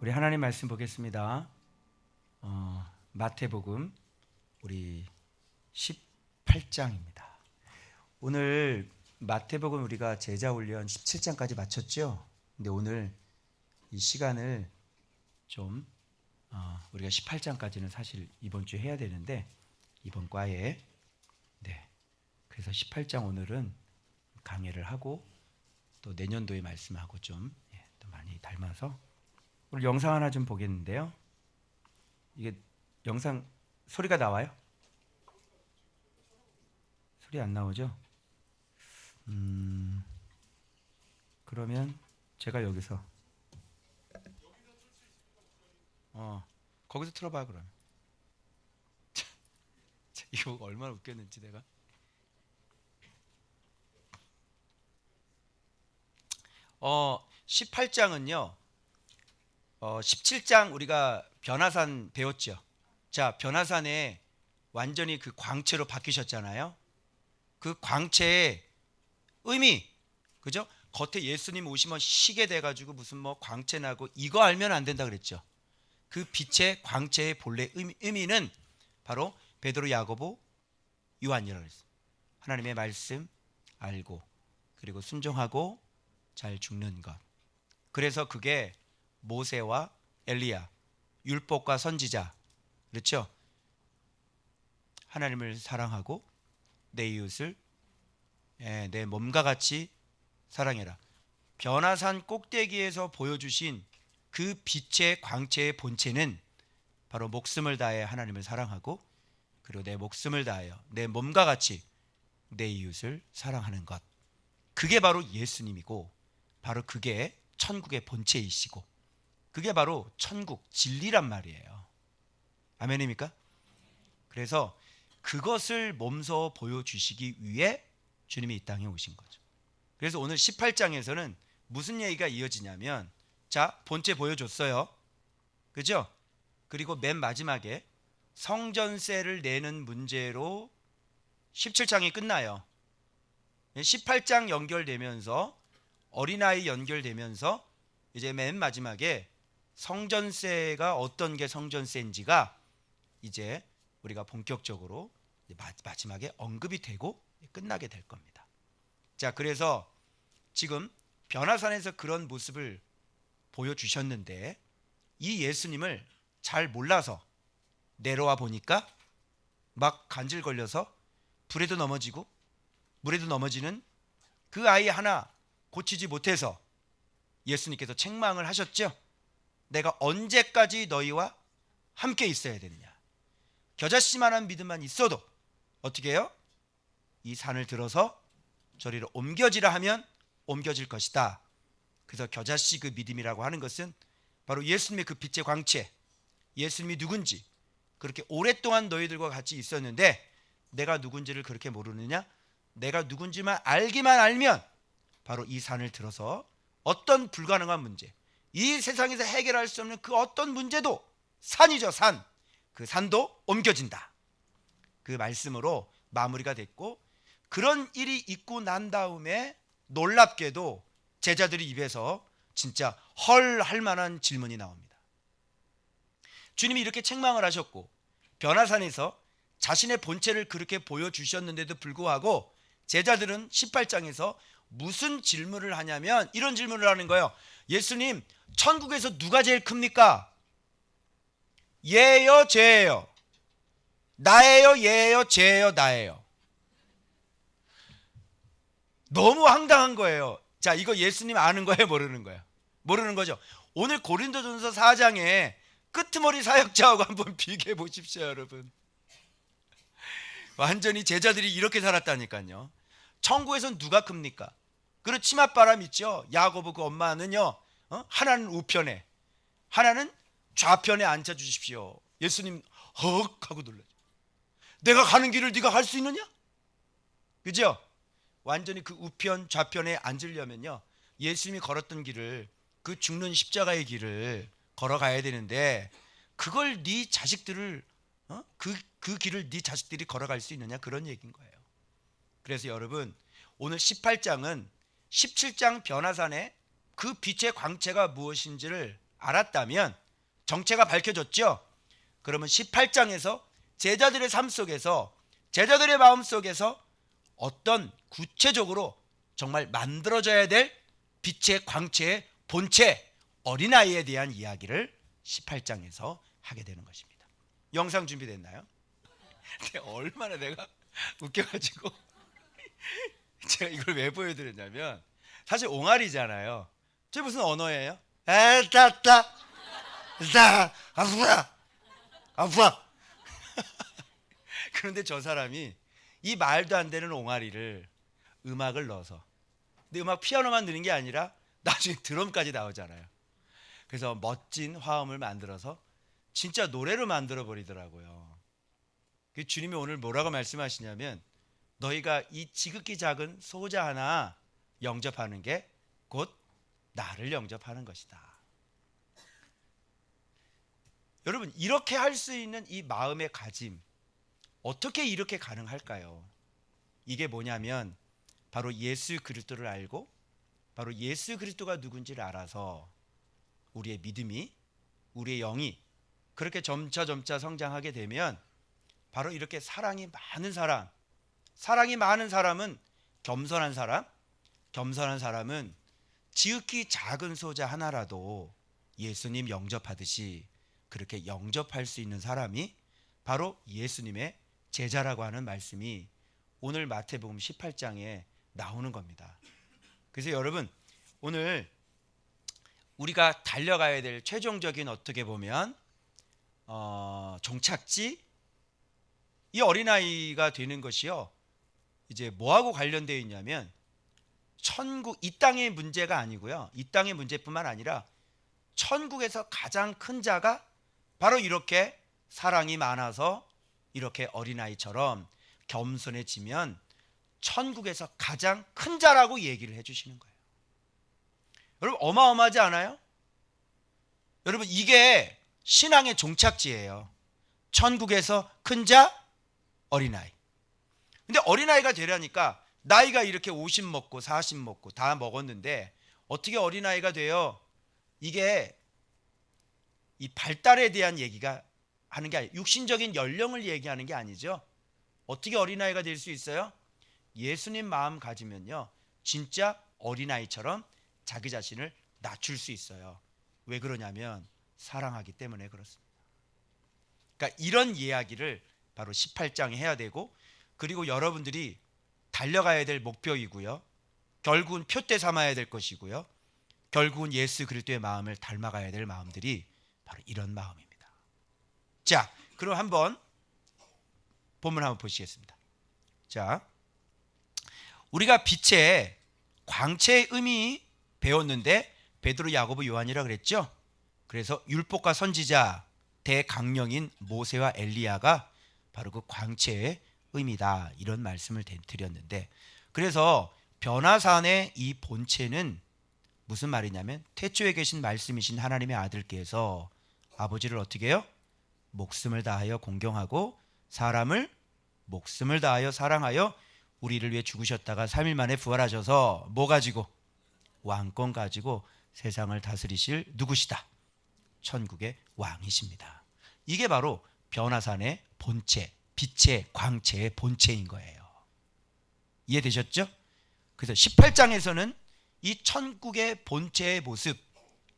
우리 하나님 말씀 보겠습니다. 마태복음 우리 18장입니다. 오늘 마태복음 우리가 제자 훈련 17장까지 마쳤죠. 근데 오늘 이 시간을 좀 우리가 18장까지는 사실 이번 주에 해야 되는데 이번 과에 그래서 18장 오늘은 강해를 하고 또 내년도에 말씀하고 좀 또 많이 닮아서 오늘 영상 하나 좀 보겠는데요. 이게 영상 소리가 나와요? 소리 안 나오죠? 그러면 제가 여기서 거기서 틀어봐 그러면. 이거 얼마나 웃겼는지 내가. 18장은요. 17장 우리가 변화산 배웠죠. 자, 변화산에 완전히 그 광채로 바뀌셨잖아요. 그 광채의 의미, 그죠? 겉에 예수님 오시면 시계 돼가지고 무슨 뭐 광채 나고 이거 알면 안 된다 그랬죠. 그 빛의 광채의 본래 의미는 바로 베드로, 야고보, 요한이라고 그랬어요. 하나님의 말씀 알고 그리고 순종하고 잘 죽는 것. 그래서 그게 모세와 엘리야, 율법과 선지자, 그렇죠? 하나님을 사랑하고 내 이웃을 내 몸과 같이 사랑해라. 변화산 꼭대기에서 보여주신 그 빛의 광채의 본체는 바로 목숨을 다해 하나님을 사랑하고 그리고 내 목숨을 다하여 내 몸과 같이 내 이웃을 사랑하는 것. 그게 바로 예수님이고 바로 그게 천국의 본체이시고 그게 바로 천국 진리란 말이에요. 아멘입니까? 그래서 그것을 몸소 보여주시기 위해 주님이 이 땅에 오신 거죠. 그래서 오늘 18장에서는 무슨 얘기가 이어지냐면, 자, 본체 보여줬어요. 그죠? 그리고 맨 마지막에 성전세를 내는 문제로 17장이 끝나요. 18장 연결되면서 어린아이 연결되면서 이제 맨 마지막에 성전세가 어떤 게 성전세인지가 이제 우리가 본격적으로 마지막에 언급이 되고 끝나게 될 겁니다. 자, 그래서 지금 변화산에서 그런 모습을 보여주셨는데 이 예수님을 잘 몰라서 내려와 보니까 막 간질 걸려서 불에도 넘어지고 물에도 넘어지는 그 아이 하나 고치지 못해서 예수님께서 책망을 하셨죠. 내가 언제까지 너희와 함께 있어야 되느냐. 겨자씨만한 믿음만 있어도 어떻게 해요? 이 산을 들어서 저리로 옮겨지라 하면 옮겨질 것이다. 그래서 겨자씨 그 믿음이라고 하는 것은 바로 예수님의 그 빛의 광채, 예수님이 누군지 그렇게 오랫동안 너희들과 같이 있었는데 내가 누군지를 그렇게 모르느냐? 내가 누군지만 알기만 알면 바로 이 산을 들어서 어떤 불가능한 문제, 이 세상에서 해결할 수 없는 그 어떤 문제도 산이죠, 산. 그 산도 옮겨진다. 그 말씀으로 마무리가 됐고, 그런 일이 있고 난 다음에 놀랍게도 제자들이 입에서 진짜 헐 할 만한 질문이 나옵니다. 주님이 이렇게 책망을 하셨고 변화산에서 자신의 본체를 그렇게 보여주셨는데도 불구하고 제자들은 18장에서 무슨 질문을 하냐면 이런 질문을 하는 거예요. 예수님, 천국에서 누가 제일 큽니까? 얘예요, 쟤예요? 나예요, 얘예요, 쟤예요, 나예요? 너무 황당한 거예요. 자, 이거 예수님 아는 거예요, 모르는 거예요? 모르는 거죠. 오늘 고린도전서 4장에 끄트머리 사역자하고 한번 비교해 보십시오, 여러분. 완전히 제자들이 이렇게 살았다니까요. 천국에서는 누가 큽니까? 그리고 치맛바람 있죠. 야고보 그 엄마는요, 하나는 우편에 하나는 좌편에 앉아주십시오. 예수님 헉 하고 놀라죠. 내가 가는 길을 네가 갈 수 있느냐? 그죠? 완전히 그 우편 좌편에 앉으려면요 예수님이 걸었던 길을, 그 죽는 십자가의 길을 걸어가야 되는데 그걸 네 자식들을 그 길을 네 자식들이 걸어갈 수 있느냐, 그런 얘기인 거예요. 그래서 여러분, 오늘 18장은 17장 변화산의 그 빛의 광채가 무엇인지를 알았다면, 정체가 밝혀졌죠. 그러면 18장에서 제자들의 삶 속에서, 제자들의 마음 속에서 어떤 구체적으로 정말 만들어져야 될 빛의 광채의 본체, 어린아이에 대한 이야기를 18장에서 하게 되는 것입니다. 영상 준비됐나요? 얼마나 내가 웃겨가지고 제가 이걸 왜 보여드렸냐면, 사실 옹알이잖아요. 저 무슨 언어예요? 에따따 자 아프다 아프다. 그런데 저 사람이 이 말도 안 되는 옹알이를 음악을 넣어서, 근데 음악 피아노만 넣는 게 아니라 나중에 드럼까지 나오잖아요. 그래서 멋진 화음을 만들어서 진짜 노래로 만들어 버리더라고요. 주님이 오늘 뭐라고 말씀하시냐면, 너희가 이 지극히 작은 소자 하나 영접하는 게 곧 나를 영접하는 것이다. 여러분, 이렇게 할 수 있는 이 마음의 가짐, 어떻게 이렇게 가능할까요? 이게 뭐냐면 바로 예수 그리스도를 알고, 바로 예수 그리스도가 누군지를 알아서 우리의 믿음이, 우리의 영이 그렇게 점차 성장하게 되면, 바로 이렇게 사랑이 많은 사람, 사랑이 많은 사람은 겸손한 사람, 겸손한 사람은 지극히 작은 소자 하나라도 예수님 영접하듯이 그렇게 영접할 수 있는 사람이 바로 예수님의 제자라고 하는 말씀이 오늘 마태복음 18장에 나오는 겁니다. 그래서 여러분, 오늘 우리가 달려가야 될 최종적인, 어떻게 보면 종착지, 이 어린아이가 되는 것이요, 이제 뭐하고 관련되어 있냐면 천국, 이 땅의 문제가 아니고요, 이 땅의 문제뿐만 아니라 천국에서 가장 큰 자가 바로 이렇게 사랑이 많아서 이렇게 어린아이처럼 겸손해지면 천국에서 가장 큰 자라고 얘기를 해주시는 거예요. 여러분, 어마어마하지 않아요? 여러분, 이게 신앙의 종착지예요. 천국에서 큰 자, 어린아이. 근데 어린아이가 되려니까 나이가 이렇게 50 먹고 40 먹고 다 먹었는데 어떻게 어린아이가 돼요? 이게 이 발달에 대한 얘기가 하는 게 아니에요. 육신적인 연령을 얘기하는 게 아니죠. 어떻게 어린아이가 될 수 있어요? 예수님 마음 가지면요, 진짜 어린아이처럼 자기 자신을 낮출 수 있어요. 왜 그러냐면 사랑하기 때문에 그렇습니다. 그러니까 이런 이야기를 바로 18장에 해야 되고, 그리고 여러분들이 달려가야 될 목표이고요, 결국은 표대 삼아야 될 것이고요, 결국은 예수 그리스도의 마음을 닮아가야 될 마음들이 바로 이런 마음입니다. 자, 그럼 한번 본문 한번 보시겠습니다. 자, 우리가 빛의 광채의 의미 배웠는데 베드로, 야고보, 요한이라 그랬죠. 그래서 율법과 선지자 대강령인 모세와 엘리야가 바로 그 광채의 의미다, 이런 말씀을 드렸는데, 그래서 변화산의 이 본체는 무슨 말이냐면 태초에 계신 말씀이신 하나님의 아들께서 아버지를 어떻게 해요? 목숨을 다하여 공경하고 사람을 목숨을 다하여 사랑하여 우리를 위해 죽으셨다가 3일 만에 부활하셔서 뭐 가지고? 왕권 가지고 세상을 다스리실 누구시다? 천국의 왕이십니다. 이게 바로 변화산의 본체, 빛의 광채의 본체인 거예요. 이해되셨죠? 그래서 18장에서는 이 천국의 본체의 모습,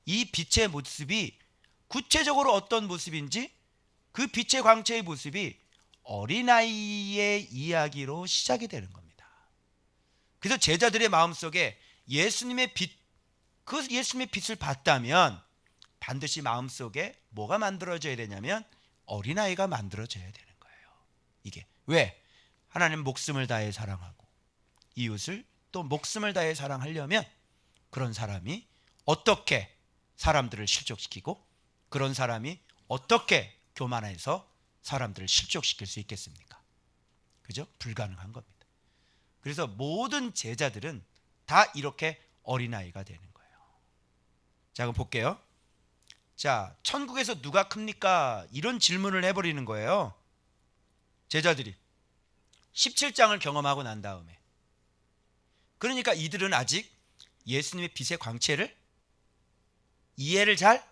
이 빛의 모습이 구체적으로 어떤 모습인지, 그 빛의 광채의 모습이 어린아이의 이야기로 시작이 되는 겁니다. 그래서 제자들의 마음속에 예수님의 빛, 그 예수님의 빛을 봤다면 반드시 마음속에 뭐가 만들어져야 되냐면 어린아이가 만들어져야 되는 거예요. 이게 왜? 하나님 목숨을 다해 사랑하고 이웃을 또 목숨을 다해 사랑하려면 그런 사람이 어떻게 사람들을 실족시키고, 그런 사람이 어떻게 교만해서 사람들을 실족시킬 수 있겠습니까? 그죠? 불가능한 겁니다. 그래서 모든 제자들은 다 이렇게 어린아이가 되는 거예요. 자, 그럼 볼게요. 자, 천국에서 누가 큽니까? 이런 질문을 해버리는 거예요. 제자들이 17장을 경험하고 난 다음에. 그러니까 이들은 아직 예수님의 빛의 광채를 이해를 잘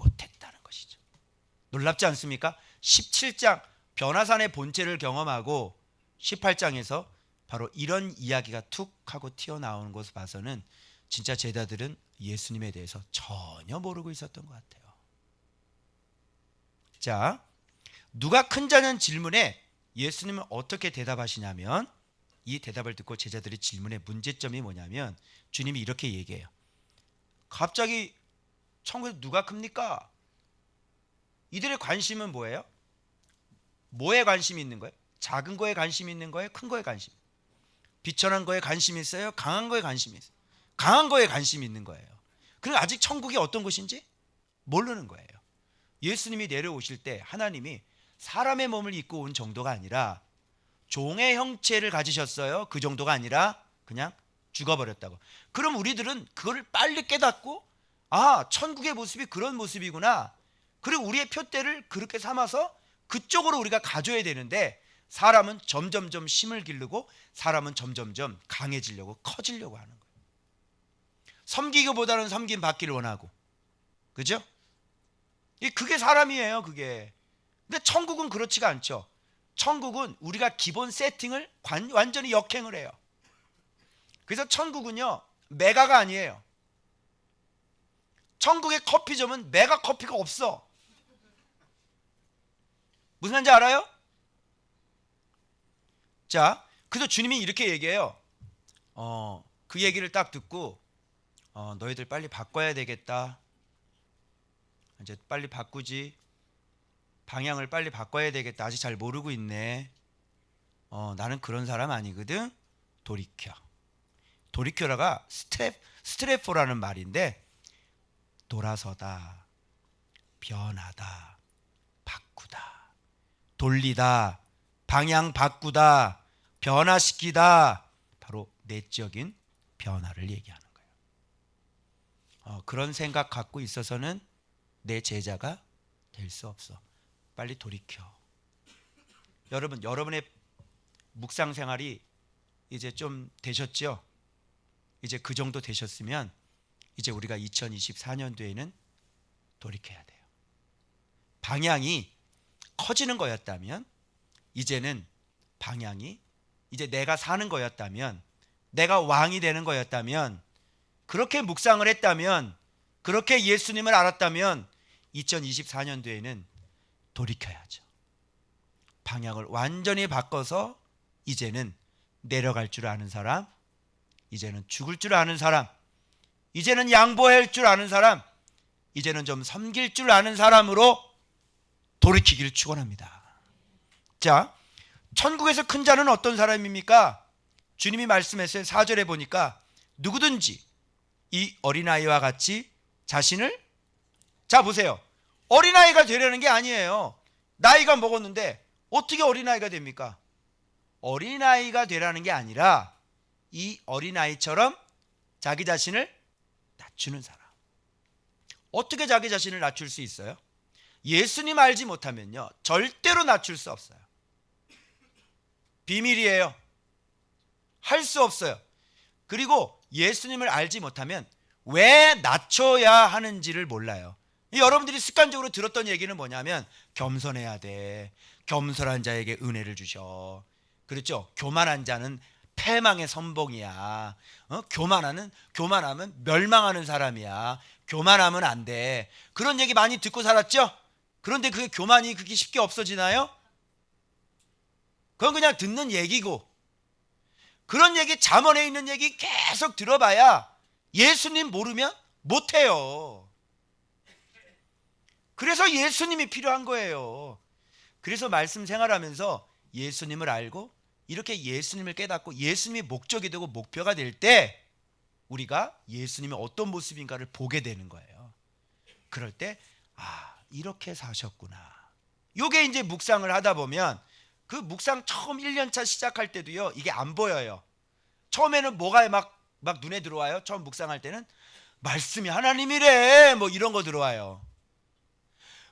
못했다는 것이죠. 놀랍지 않습니까? 17장 변화산의 본체를 경험하고 18장에서 바로 이런 이야기가 툭 하고 튀어나오는 것을 봐서는 진짜 제자들은 예수님에 대해서 전혀 모르고 있었던 것 같아요. 자, 누가 큰 자냐는 질문에 예수님은 어떻게 대답하시냐면, 이 대답을 듣고 제자들이 질문의 문제점이 뭐냐면 주님이 이렇게 얘기해요. 갑자기 천국에서 누가 큽니까? 이들의 관심은 뭐예요? 뭐에 관심이 있는 거예요? 작은 거에 관심이 있는 거예요? 큰 거에 관심? 비천한 거에 관심이 있어요? 강한 거에 관심이 있어요? 강한 거에 관심이 있는 거예요. 그리고 아직 천국이 어떤 곳인지 모르는 거예요. 예수님이 내려오실 때 하나님이 사람의 몸을 입고 온 정도가 아니라 종의 형체를 가지셨어요. 그 정도가 아니라 그냥 죽어버렸다고. 그럼 우리들은 그거를 빨리 깨닫고, 아, 천국의 모습이 그런 모습이구나. 그리고 우리의 표대를 그렇게 삼아서 그쪽으로 우리가 가져야 되는데, 사람은 점점점 힘을 기르고 사람은 점점점 강해지려고 커지려고 하는 거예요. 섬기기보다는 섬김 받기를 원하고, 그죠? 그게 사람이에요. 그게. 근데 천국은 그렇지가 않죠. 천국은 우리가 기본 세팅을 완전히 역행을 해요. 그래서 천국은요, 메가가 아니에요. 천국의 커피점은 메가 커피가 없어. 무슨 말인지 알아요? 자, 그래서 주님이 이렇게 얘기해요. 그 얘기를 딱 듣고 너희들 빨리 바꿔야 되겠다. 이제 빨리 바꾸지. 방향을 빨리 바꿔야 되겠다. 아직 잘 모르고 있네. 나는 그런 사람 아니거든. 돌이켜. 돌이켜라가 스트레포라는 말인데, 돌아서다, 변하다, 바꾸다, 돌리다, 방향 바꾸다, 변화시키다, 바로 내적인 변화를 얘기하는 거예요. 그런 생각 갖고 있어서는 내 제자가 될 수 없어. 빨리 돌이켜. 여러분, 여러분의 묵상 생활이 이제 좀 되셨죠? 이제 그 정도 되셨으면 이제 우리가 2024년도에는 돌이켜야 돼요. 방향이 커지는 거였다면, 이제는 방향이 이제 내가 사는 거였다면, 내가 왕이 되는 거였다면, 그렇게 묵상을 했다면, 그렇게 예수님을 알았다면 2024년도에는 돌이켜야죠. 방향을 완전히 바꿔서 이제는 내려갈 줄 아는 사람, 이제는 죽을 줄 아는 사람, 이제는 양보할 줄 아는 사람, 이제는 좀 섬길 줄 아는 사람으로 돌이키기를 축원합니다. 자, 천국에서 큰 자는 어떤 사람입니까? 주님이 말씀했어요. 4절에 보니까 누구든지 이 어린아이와 같이 자신을, 자 보세요, 어린아이가 되려는 게 아니에요. 나이가 먹었는데 어떻게 어린아이가 됩니까? 어린아이가 되라는 게 아니라 이 어린아이처럼 자기 자신을 낮추는 사람. 어떻게 자기 자신을 낮출 수 있어요? 예수님 알지 못하면요, 절대로 낮출 수 없어요. 비밀이에요. 할 수 없어요. 그리고 예수님을 알지 못하면 왜 낮춰야 하는지를 몰라요. 여러분들이 습관적으로 들었던 얘기는 뭐냐면, 겸손해야 돼. 겸손한 자에게 은혜를 주셔. 그렇죠? 교만한 자는 패망의 선봉이야. 교만하면 멸망하는 사람이야. 교만하면 안 돼. 그런 얘기 많이 듣고 살았죠? 그런데 그게 교만이 그렇게 쉽게 없어지나요? 그건 그냥 듣는 얘기고, 그런 얘기, 잠언에 있는 얘기 계속 들어봐야 예수님 모르면 못해요. 그래서 예수님이 필요한 거예요. 그래서 말씀 생활하면서 예수님을 알고 이렇게 예수님을 깨닫고 예수님이 목적이 되고 목표가 될 때 우리가 예수님이 어떤 모습인가를 보게 되는 거예요. 그럴 때, 아, 이렇게 사셨구나. 요게 이제 묵상을 하다 보면, 그 묵상 처음 1년차 시작할 때도요, 이게 안 보여요. 처음에는 뭐가 막 눈에 들어와요? 처음 묵상할 때는 말씀이 하나님이래 뭐 이런 거 들어와요.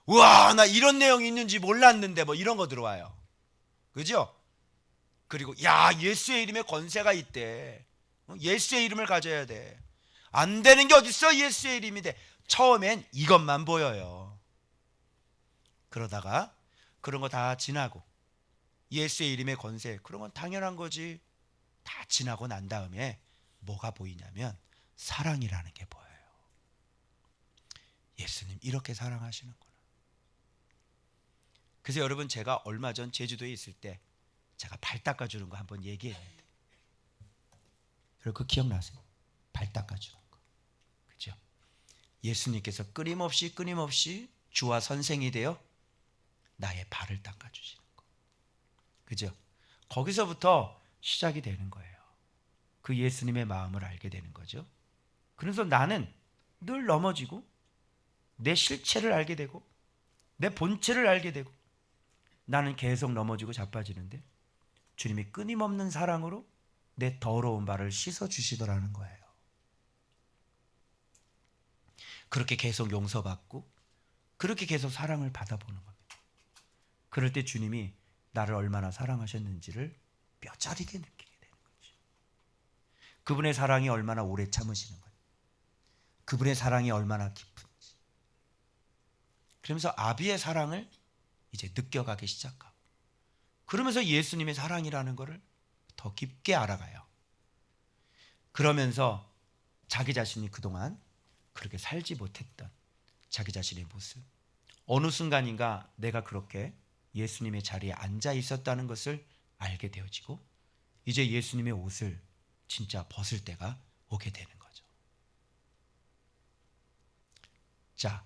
우와, 나 이런 내용이 있는지 몰랐는데 뭐 이런 거 들어와요. 그죠? 그리고 야, 예수의 이름에 권세가 있대. 예수의 이름을 가져야 돼. 안 되는 게 어딨어? 예수의 이름이 돼. 처음엔 이것만 보여요. 그러다가 그런 거 다 지나고 예수의 이름의 권세, 그런 건 당연한 거지. 다 지나고 난 다음에 뭐가 보이냐면 사랑이라는 게 보여요. 예수님 이렇게 사랑하시는구나. 그래서 여러분, 제가 얼마 전 제주도에 있을 때 제가 발 닦아주는 거 한번 얘기했는데, 그리고 그 기억나세요? 발 닦아주는 거. 그죠? 예수님께서 끊임없이 주와 선생이 되어 나의 발을 닦아주시는 거. 그죠? 거기서부터 시작이 되는 거예요. 그 예수님의 마음을 알게 되는 거죠. 그래서 나는 늘 넘어지고 내 실체를 알게 되고 내 본체를 알게 되고 나는 계속 넘어지고 자빠지는데 주님이 끊임없는 사랑으로 내 더러운 발을 씻어주시더라는 거예요. 그렇게 계속 용서받고 그렇게 계속 사랑을 받아보는 겁니다. 그럴 때 주님이 나를 얼마나 사랑하셨는지를 뼈저리게 느끼게 되는 거죠. 그분의 사랑이 얼마나 오래 참으시는 거예요. 그분의 사랑이 얼마나 깊은지. 그러면서 아비의 사랑을 이제 느껴가기 시작하고, 그러면서 예수님의 사랑이라는 것을 더 깊게 알아가요. 그러면서 자기 자신이 그동안 그렇게 살지 못했던 자기 자신의 모습, 어느 순간인가 내가 그렇게 예수님의 자리에 앉아 있었다는 것을 알게 되어지고, 이제 예수님의 옷을 진짜 벗을 때가 오게 되는 거죠. 자,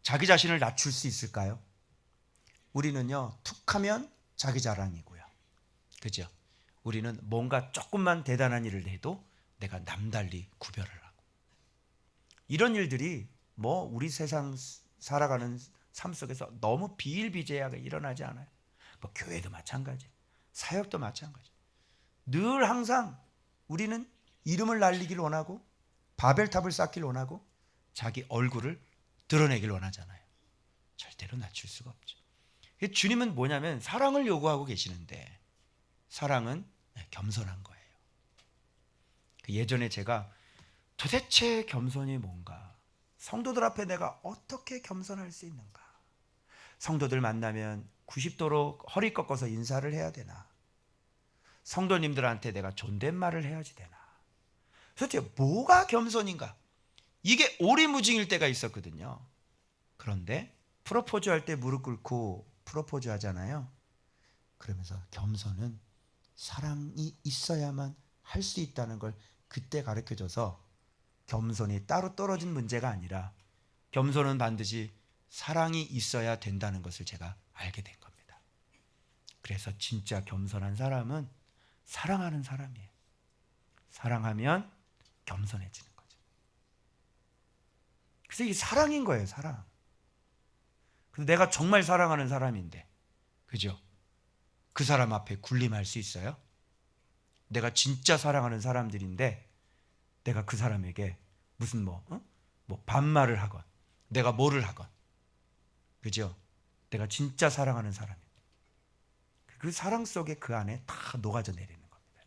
자기 자신을 낮출 수 있을까요? 우리는요, 툭하면 자기 자랑이고요. 그죠? 우리는 뭔가 조금만 대단한 일을 해도 내가 남달리 구별을 하고, 이런 일들이 뭐 우리 세상 살아가는 삶 속에서 너무 비일비재하게 일어나지 않아요? 뭐 교회도 마찬가지, 사역도 마찬가지. 늘 항상 우리는 이름을 날리길 원하고 바벨탑을 쌓길 원하고 자기 얼굴을 드러내길 원하잖아요. 절대로 낮출 수가 없죠. 주님은 뭐냐면 사랑을 요구하고 계시는데, 사랑은 겸손한 거예요. 예전에 제가 도대체 겸손이 뭔가, 성도들 앞에 내가 어떻게 겸손할 수 있는가, 성도들 만나면 90도로 허리 꺾어서 인사를 해야 되나, 성도님들한테 내가 존댓말을 해야지 되나, 도대체 뭐가 겸손인가, 이게 오리무중일 때가 있었거든요. 그런데 프로포즈 할 때 무릎 꿇고 프로포즈 하잖아요. 그러면서 겸손은 사랑이 있어야만 할 수 있다는 걸 그때 가르쳐줘서, 겸손이 따로 떨어진 문제가 아니라 겸손은 반드시 사랑이 있어야 된다는 것을 제가 알게 된 겁니다. 그래서 진짜 겸손한 사람은 사랑하는 사람이에요. 사랑하면 겸손해지는 거죠. 그래서 이게 사랑인 거예요, 사랑. 근데 내가 정말 사랑하는 사람인데, 그죠? 그 사람 앞에 군림할 수 있어요? 내가 진짜 사랑하는 사람들인데 내가 그 사람에게 무슨 뭐 반말을 하건 내가 뭐를 하건, 그죠? 내가 진짜 사랑하는 사람인데 그 사랑 속에 그 안에 다 녹아져 내리는 겁니다.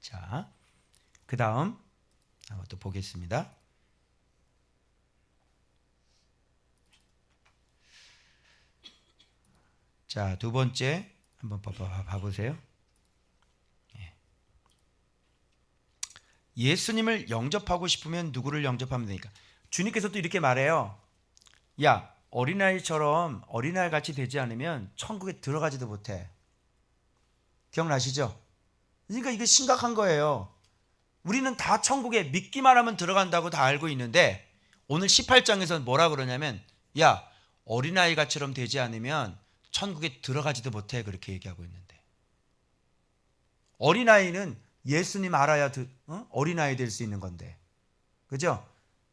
자, 그 다음 한번 또 보겠습니다. 자, 두 번째 한번 봐보세요. 예수님을 영접하고 싶으면 누구를 영접하면 되니까. 주님께서 또 이렇게 말해요. 야, 어린아이처럼 어린아이 같이 되지 않으면 천국에 들어가지도 못해. 기억나시죠? 그러니까 이게 심각한 거예요. 우리는 다 천국에 믿기만 하면 들어간다고 다 알고 있는데, 오늘 18장에서는 뭐라 그러냐면, 야, 어린아이가처럼 되지 않으면 천국에 들어가지도 못해, 그렇게 얘기하고 있는데, 어린아이는 예수님 알아야 어린아이 될 수 있는 건데, 그죠?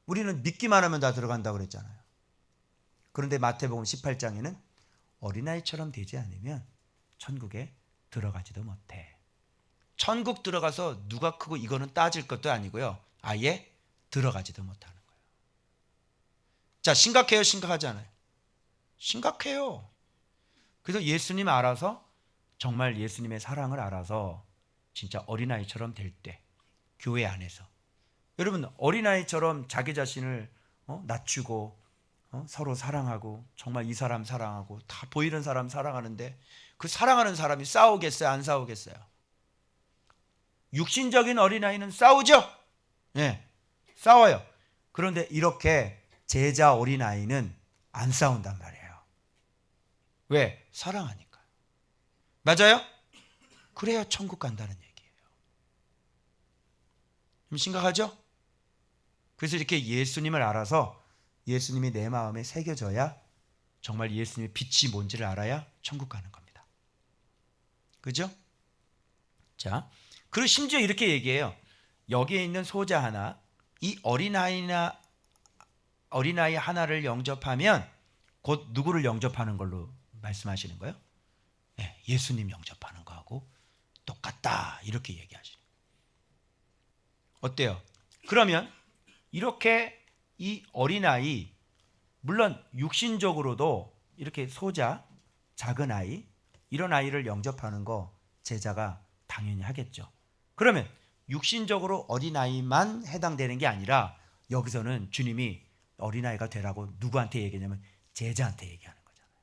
우리는 믿기만 하면 다 들어간다고 그랬잖아요. 그런데 마태복음 18장에는 어린아이처럼 되지 않으면 천국에 들어가지도 못해. 천국 들어가서 누가 크고 이거는 따질 것도 아니고요, 아예 들어가지도 못하는 거예요. 자, 심각해요, 심각하지 않아요? 심각해요. 그래서 예수님 알아서, 정말 예수님의 사랑을 알아서 진짜 어린아이처럼 될 때, 교회 안에서 여러분 어린아이처럼 자기 자신을 낮추고 서로 사랑하고 정말 이 사람 사랑하고 다 보이는 사람 사랑하는데 그 사랑하는 사람이 싸우겠어요? 안 싸우겠어요? 육신적인 어린아이는 싸우죠? 예, 싸워요. 그런데 이렇게 제자 어린아이는 안 싸운단 말이에요. 왜? 사랑하니까. 맞아요? 그래야 천국 간다는 얘기예요. 좀 심각하죠? 그래서 이렇게 예수님을 알아서 예수님이 내 마음에 새겨져야 정말 예수님의 빛이 뭔지를 알아야 천국 가는 겁니다. 그죠? 자, 그리고 심지어 이렇게 얘기해요. 여기에 있는 소자 하나, 이 어린아이 하나를 영접하면 곧 누구를 영접하는 걸로 말씀하시는 거예요? 네, 예수님 영접하는 거하고 똑같다 이렇게 얘기하시는 거예요. 어때요? 그러면 이렇게 이 어린아이, 물론 육신적으로도 이렇게 소자, 작은 아이, 이런 아이를 영접하는 거 제자가 당연히 하겠죠. 그러면 육신적으로 어린아이만 해당되는 게 아니라 여기서는 주님이 어린아이가 되라고 누구한테 얘기하냐면 제자한테 얘기하는 거잖아요.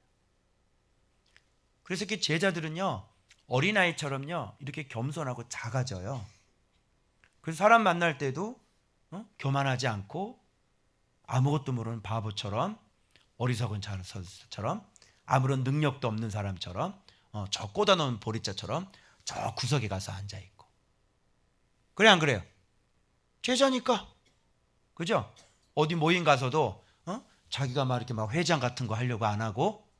그래서 이렇게 제자들은요, 어린아이처럼요 이렇게 겸손하고 작아져요. 그래서 사람 만날 때도 교만하지 않고 아무것도 모르는 바보처럼, 어리석은 자처럼, 아무런 능력도 없는 사람처럼, 저 꽂아놓은 보리자처럼 저 구석에 가서 앉아있고. 그래 안 그래요? 제자니까. 그죠? 어디 모임 가서도 자기가 막 이렇게 막 회장 같은 거 하려고 안 하고,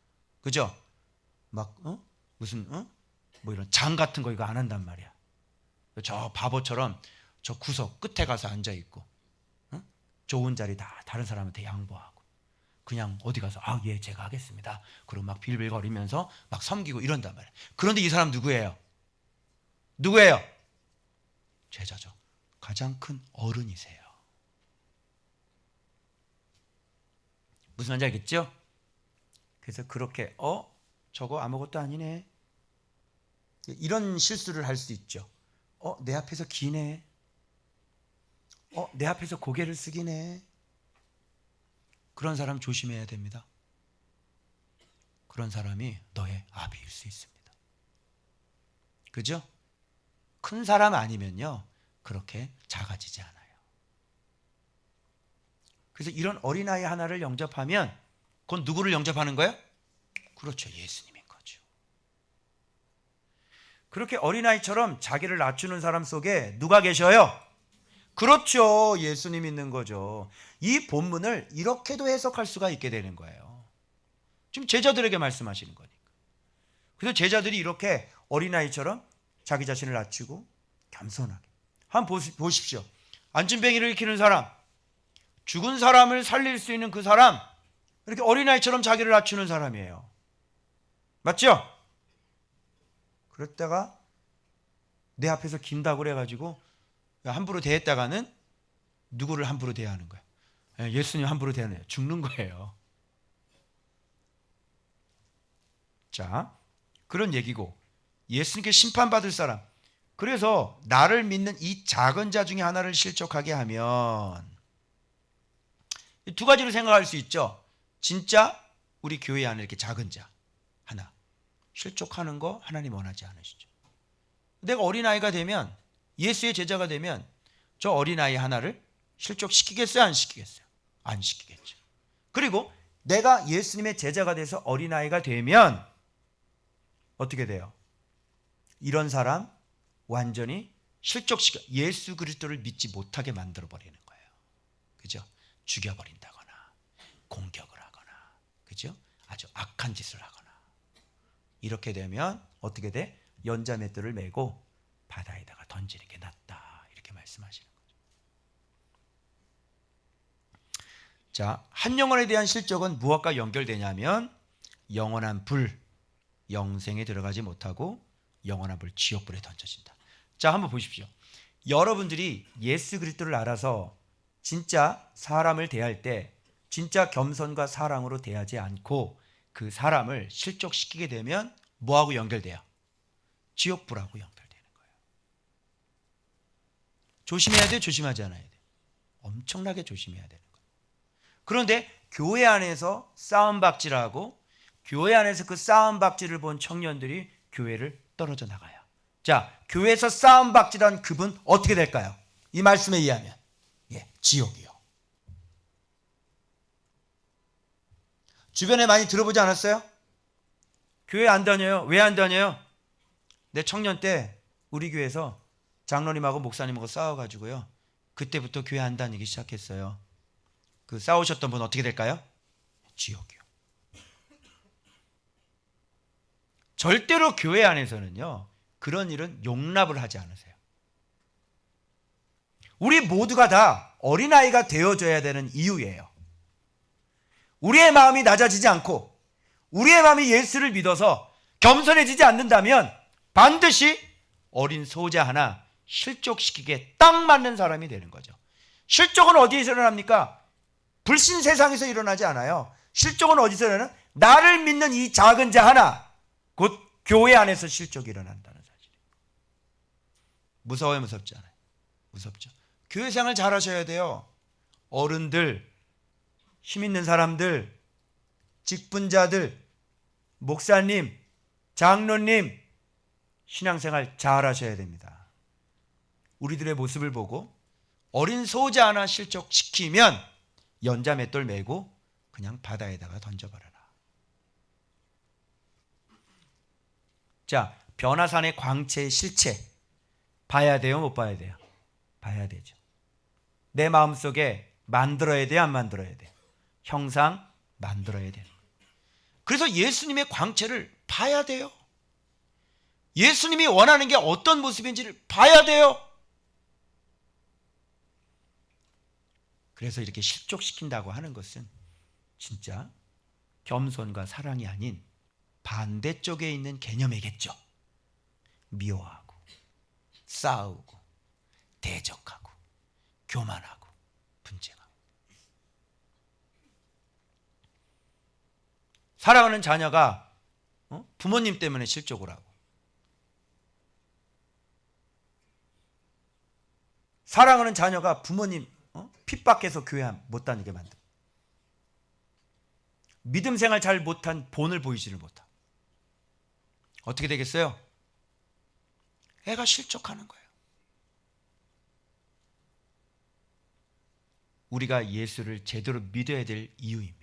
그죠? 막 무슨 뭐 이런 장 같은 거 이거 안 한단 말이야. 저 바보처럼 저 구석 끝에 가서 앉아있고, 좋은 자리 다 다른 사람한테 양보하고, 그냥 어디 가서 예 제가 하겠습니다. 그리고 막 빌빌거리면서 막 섬기고 이런단 말이에요. 그런데 이 사람 누구예요? 누구예요? 제자죠. 가장 큰 어른이세요. 무슨 말인지 알겠죠? 그래서 그렇게 저거 아무것도 아니네, 이런 실수를 할 수 있죠. 내 앞에서 기네, 내 앞에서 고개를 숙이네. 그런 사람 조심해야 됩니다. 그런 사람이 너의 아비일 수 있습니다. 그죠? 큰 사람 아니면요 그렇게 작아지지 않아요. 그래서 이런 어린아이 하나를 영접하면 그건 누구를 영접하는 거예요? 그렇죠, 예수님인 거죠. 그렇게 어린아이처럼 자기를 낮추는 사람 속에 누가 계셔요? 그렇죠, 예수님 있는 거죠. 이 본문을 이렇게도 해석할 수가 있게 되는 거예요. 지금 제자들에게 말씀하시는 거니까. 그래서 제자들이 이렇게 어린아이처럼 자기 자신을 낮추고 겸손하게. 한번 보십시오. 안진뱅이를 일으키는 사람, 죽은 사람을 살릴 수 있는 그 사람, 이렇게 어린아이처럼 자기를 낮추는 사람이에요. 맞죠? 그랬다가 내 앞에서 긴다고 그래가지고 함부로 대했다가는 누구를 함부로 대하는 거예요? 예수님 함부로 대하는 거예요. 죽는 거예요. 자, 그런 얘기고, 예수님께 심판받을 사람, 그래서 나를 믿는 이 작은 자 중에 하나를 실족하게 하면 두 가지로 생각할 수 있죠. 진짜 우리 교회 안에 이렇게 작은 자 하나 실족하는 거 하나님 원하지 않으시죠. 내가 어린아이가 되면, 예수의 제자가 되면 저 어린아이 하나를 실족시키겠어요? 안 시키겠어요? 안 시키겠죠. 그리고 내가 예수님의 제자가 돼서 어린아이가 되면 어떻게 돼요? 이런 사람 완전히 실족시켜, 예수 그리스도를 믿지 못하게 만들어버리는 거예요. 그죠? 죽여버린다거나 공격을 하거나, 그죠? 아주 악한 짓을 하거나. 이렇게 되면 어떻게 돼? 연자맷돌을 메고 바다에다가 던지는 게 낫다, 이렇게 말씀하시는 거죠. 자, 한 영혼에 대한 실족은 무엇과 연결되냐면 영원한 불, 영생에 들어가지 못하고 영원한 불, 지옥불에 던져진다. 자, 한번 보십시오. 여러분들이 예수 그리스도를 알아서 진짜 사람을 대할 때 진짜 겸손과 사랑으로 대하지 않고 그 사람을 실족시키게 되면 뭐하고 연결돼요? 지옥불하고 연결되는 거예요. 조심해야 돼요? 조심하지 않아야 돼요? 엄청나게 조심해야 되는 거예요. 그런데 교회 안에서 싸움박질하고 교회 안에서 그 싸움박질을 본 청년들이 교회를 떨어져 나가요. 자, 교회에서 싸움박질한 그분 어떻게 될까요? 이 말씀에 의하면 지옥이요. 주변에 많이 들어보지 않았어요? 교회 안 다녀요. 왜 안 다녀요? 내 청년 때 우리 교회에서 장로님하고 목사님하고 싸워가지고요. 그때부터 교회 안 다니기 시작했어요. 그 싸우셨던 분 어떻게 될까요? 지옥이요. 절대로 교회 안에서는요, 그런 일은 용납을 하지 않으세요. 우리 모두가 다 어린아이가 되어줘야 되는 이유예요. 우리의 마음이 낮아지지 않고 우리의 마음이 예수를 믿어서 겸손해지지 않는다면 반드시 어린 소자 하나 실족시키기에 딱 맞는 사람이 되는 거죠. 실족은 어디에서 일어납니까? 불신 세상에서 일어나지 않아요. 실족은 어디서 일어나요? 나를 믿는 이 작은 자 하나, 곧 교회 안에서 실족이 일어난다는 사실이에요. 무서워요, 무섭지 않아요? 무섭죠. 교회 생활 잘 하셔야 돼요. 어른들, 힘 있는 사람들, 직분자들, 목사님, 장로님, 신앙생활 잘 하셔야 됩니다. 우리들의 모습을 보고 어린 소자 하나 실족시키면 연자 맷돌 메고 그냥 바다에다가 던져버려라. 자, 변화산의 광채의 실체 봐야 돼요, 못 봐야 돼요? 봐야 되죠. 내 마음속에 만들어야 돼요, 안 만들어야 돼요? 형상 만들어야 돼요. 그래서 예수님의 광채를 봐야 돼요. 예수님이 원하는 게 어떤 모습인지를 봐야 돼요. 그래서 이렇게 실족시킨다고 하는 것은 진짜 겸손과 사랑이 아닌 반대쪽에 있는 개념이겠죠. 미워하고 싸우고 대적하고 교만하고 분쟁하고. 사랑하는 자녀가 부모님 때문에 실족을 하고, 사랑하는 자녀가 부모님 핍박해서 교회 못 다니게 만들고, 믿음 생활 잘 못한 본을 보이지를 못하고, 어떻게 되겠어요? 애가 실족하는 거예요. 우리가 예수를 제대로 믿어야 될 이유입니다.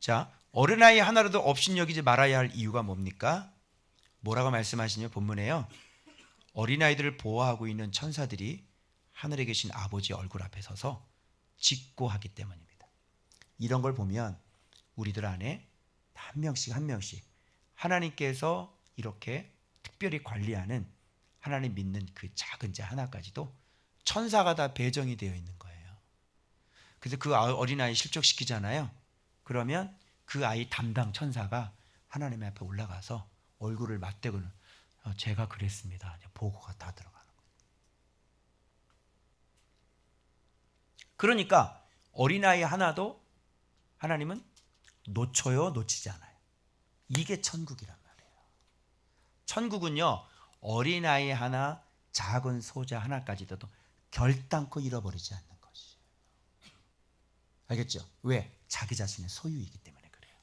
자, 어린아이 하나라도 업신여기지 말아야 할 이유가 뭡니까? 뭐라고 말씀하시냐면 본문에요, 어린아이들을 보호하고 있는 천사들이 하늘에 계신 아버지 얼굴 앞에 서서 직고하기 때문입니다. 이런 걸 보면 우리들 안에 한 명씩 한 명씩 하나님께서 이렇게 특별히 관리하는, 하나님 믿는 그 작은 자 하나까지도 천사가 다 배정이 되어 있는 거예요. 그래서 그 어린아이 실족시키잖아요. 그러면 그 아이 담당 천사가 하나님 앞에 올라가서 얼굴을 맞대고 제가 그랬습니다. 보고가 다 들어가는 거예요. 그러니까 어린아이 하나도 하나님은 놓쳐요, 놓치지 않아요. 이게 천국이란 말이에요. 천국은요, 어린아이 하나, 작은 소자 하나까지도 결단코 잃어버리지 않는 것이에요. 알겠죠? 왜? 자기 자신의 소유이기 때문에 그래요.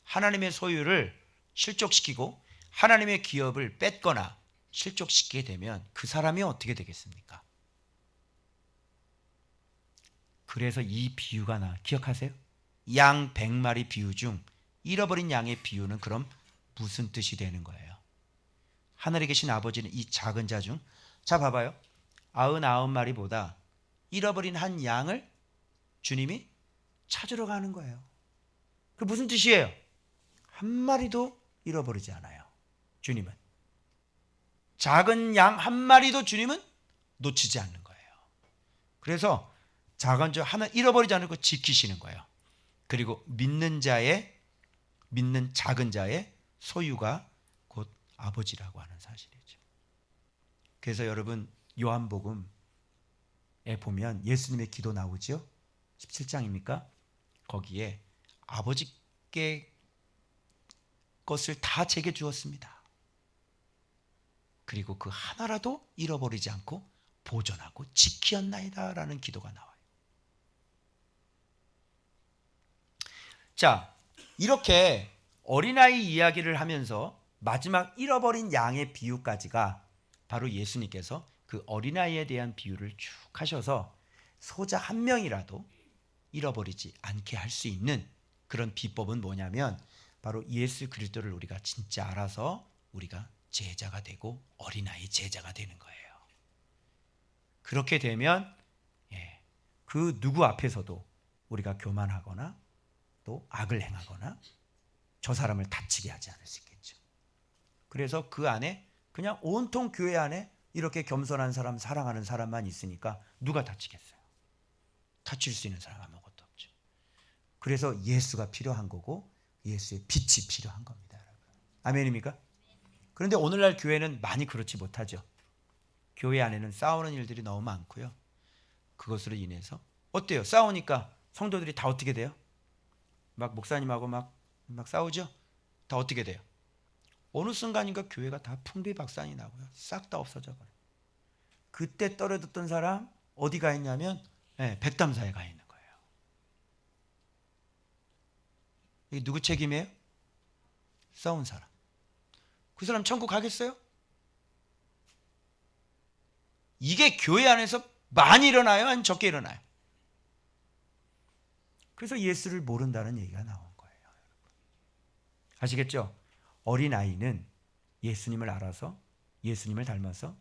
하나님의 소유를 실족시키고 하나님의 기업을 뺏거나 실족시키게 되면 그 사람이 어떻게 되겠습니까? 그래서 이 비유가 기억하세요? 양 100마리 비유 중 잃어버린 양의 비유는 그럼 무슨 뜻이 되는 거예요? 하늘에 계신 아버지는 이 작은 자 중, 자 봐봐요, 99마리보다 잃어버린 한 양을 주님이 찾으러 가는 거예요. 그 무슨 뜻이에요? 한 마리도 잃어버리지 않아요. 주님은 작은 양 한 마리도 주님은 놓치지 않는 거예요. 그래서 작은 자 하나 잃어버리지 않고 지키시는 거예요. 그리고 믿는 작은 자의 소유가 곧 아버지라고 하는 사실이죠. 그래서 여러분 요한복음에 보면 예수님의 기도 나오죠. 17장입니까? 거기에 아버지께 것을 다 제게 주었습니다. 그리고 그 하나라도 잃어버리지 않고 보존하고 지키었나이다 라는 기도가 나와요. 자, 이렇게 어린아이 이야기를 하면서 마지막 잃어버린 양의 비유까지가 바로 예수님께서 그 어린아이에 대한 비유를 쭉 하셔서 소자 한 명이라도 잃어버리지 않게 할 수 있는 그런 비법은 뭐냐면 바로 예수 그리스도를 우리가 진짜 알아서 우리가 제자가 되고 어린아이 제자가 되는 거예요. 그렇게 되면 그 누구 앞에서도 우리가 교만하거나 또 악을 행하거나 저 사람을 다치게 하지 않을 수 있겠죠. 그래서 그 안에 그냥 온통 교회 안에 이렇게 겸손한 사람, 사랑하는 사람만 있으니까 누가 다치겠어요? 다칠 수 있는 사람 아무것도 없죠. 그래서 예수가 필요한 거고 예수의 빛이 필요한 겁니다. 여러분. 아멘입니까? 그런데 오늘날 교회는 많이 그렇지 못하죠. 교회 안에는 싸우는 일들이 너무 많고요. 그것으로 인해서 어때요? 싸우니까 성도들이 다 어떻게 돼요? 막 목사님하고 막 싸우죠? 다 어떻게 돼요? 어느 순간인가 교회가 다 풍비박산이 나고요. 싹 다 없어져 버려요. 그때 떨어졌던 사람 어디 가 있냐면 백담사에 가 있는 거예요. 이게 누구 책임이에요? 싸운 사람. 그 사람 천국 가겠어요? 이게 교회 안에서 많이 일어나요? 아니면 적게 일어나요? 그래서 예수를 모른다는 얘기가 나온 거예요. 아시겠죠? 어린아이는 예수님을 알아서 예수님을 닮아서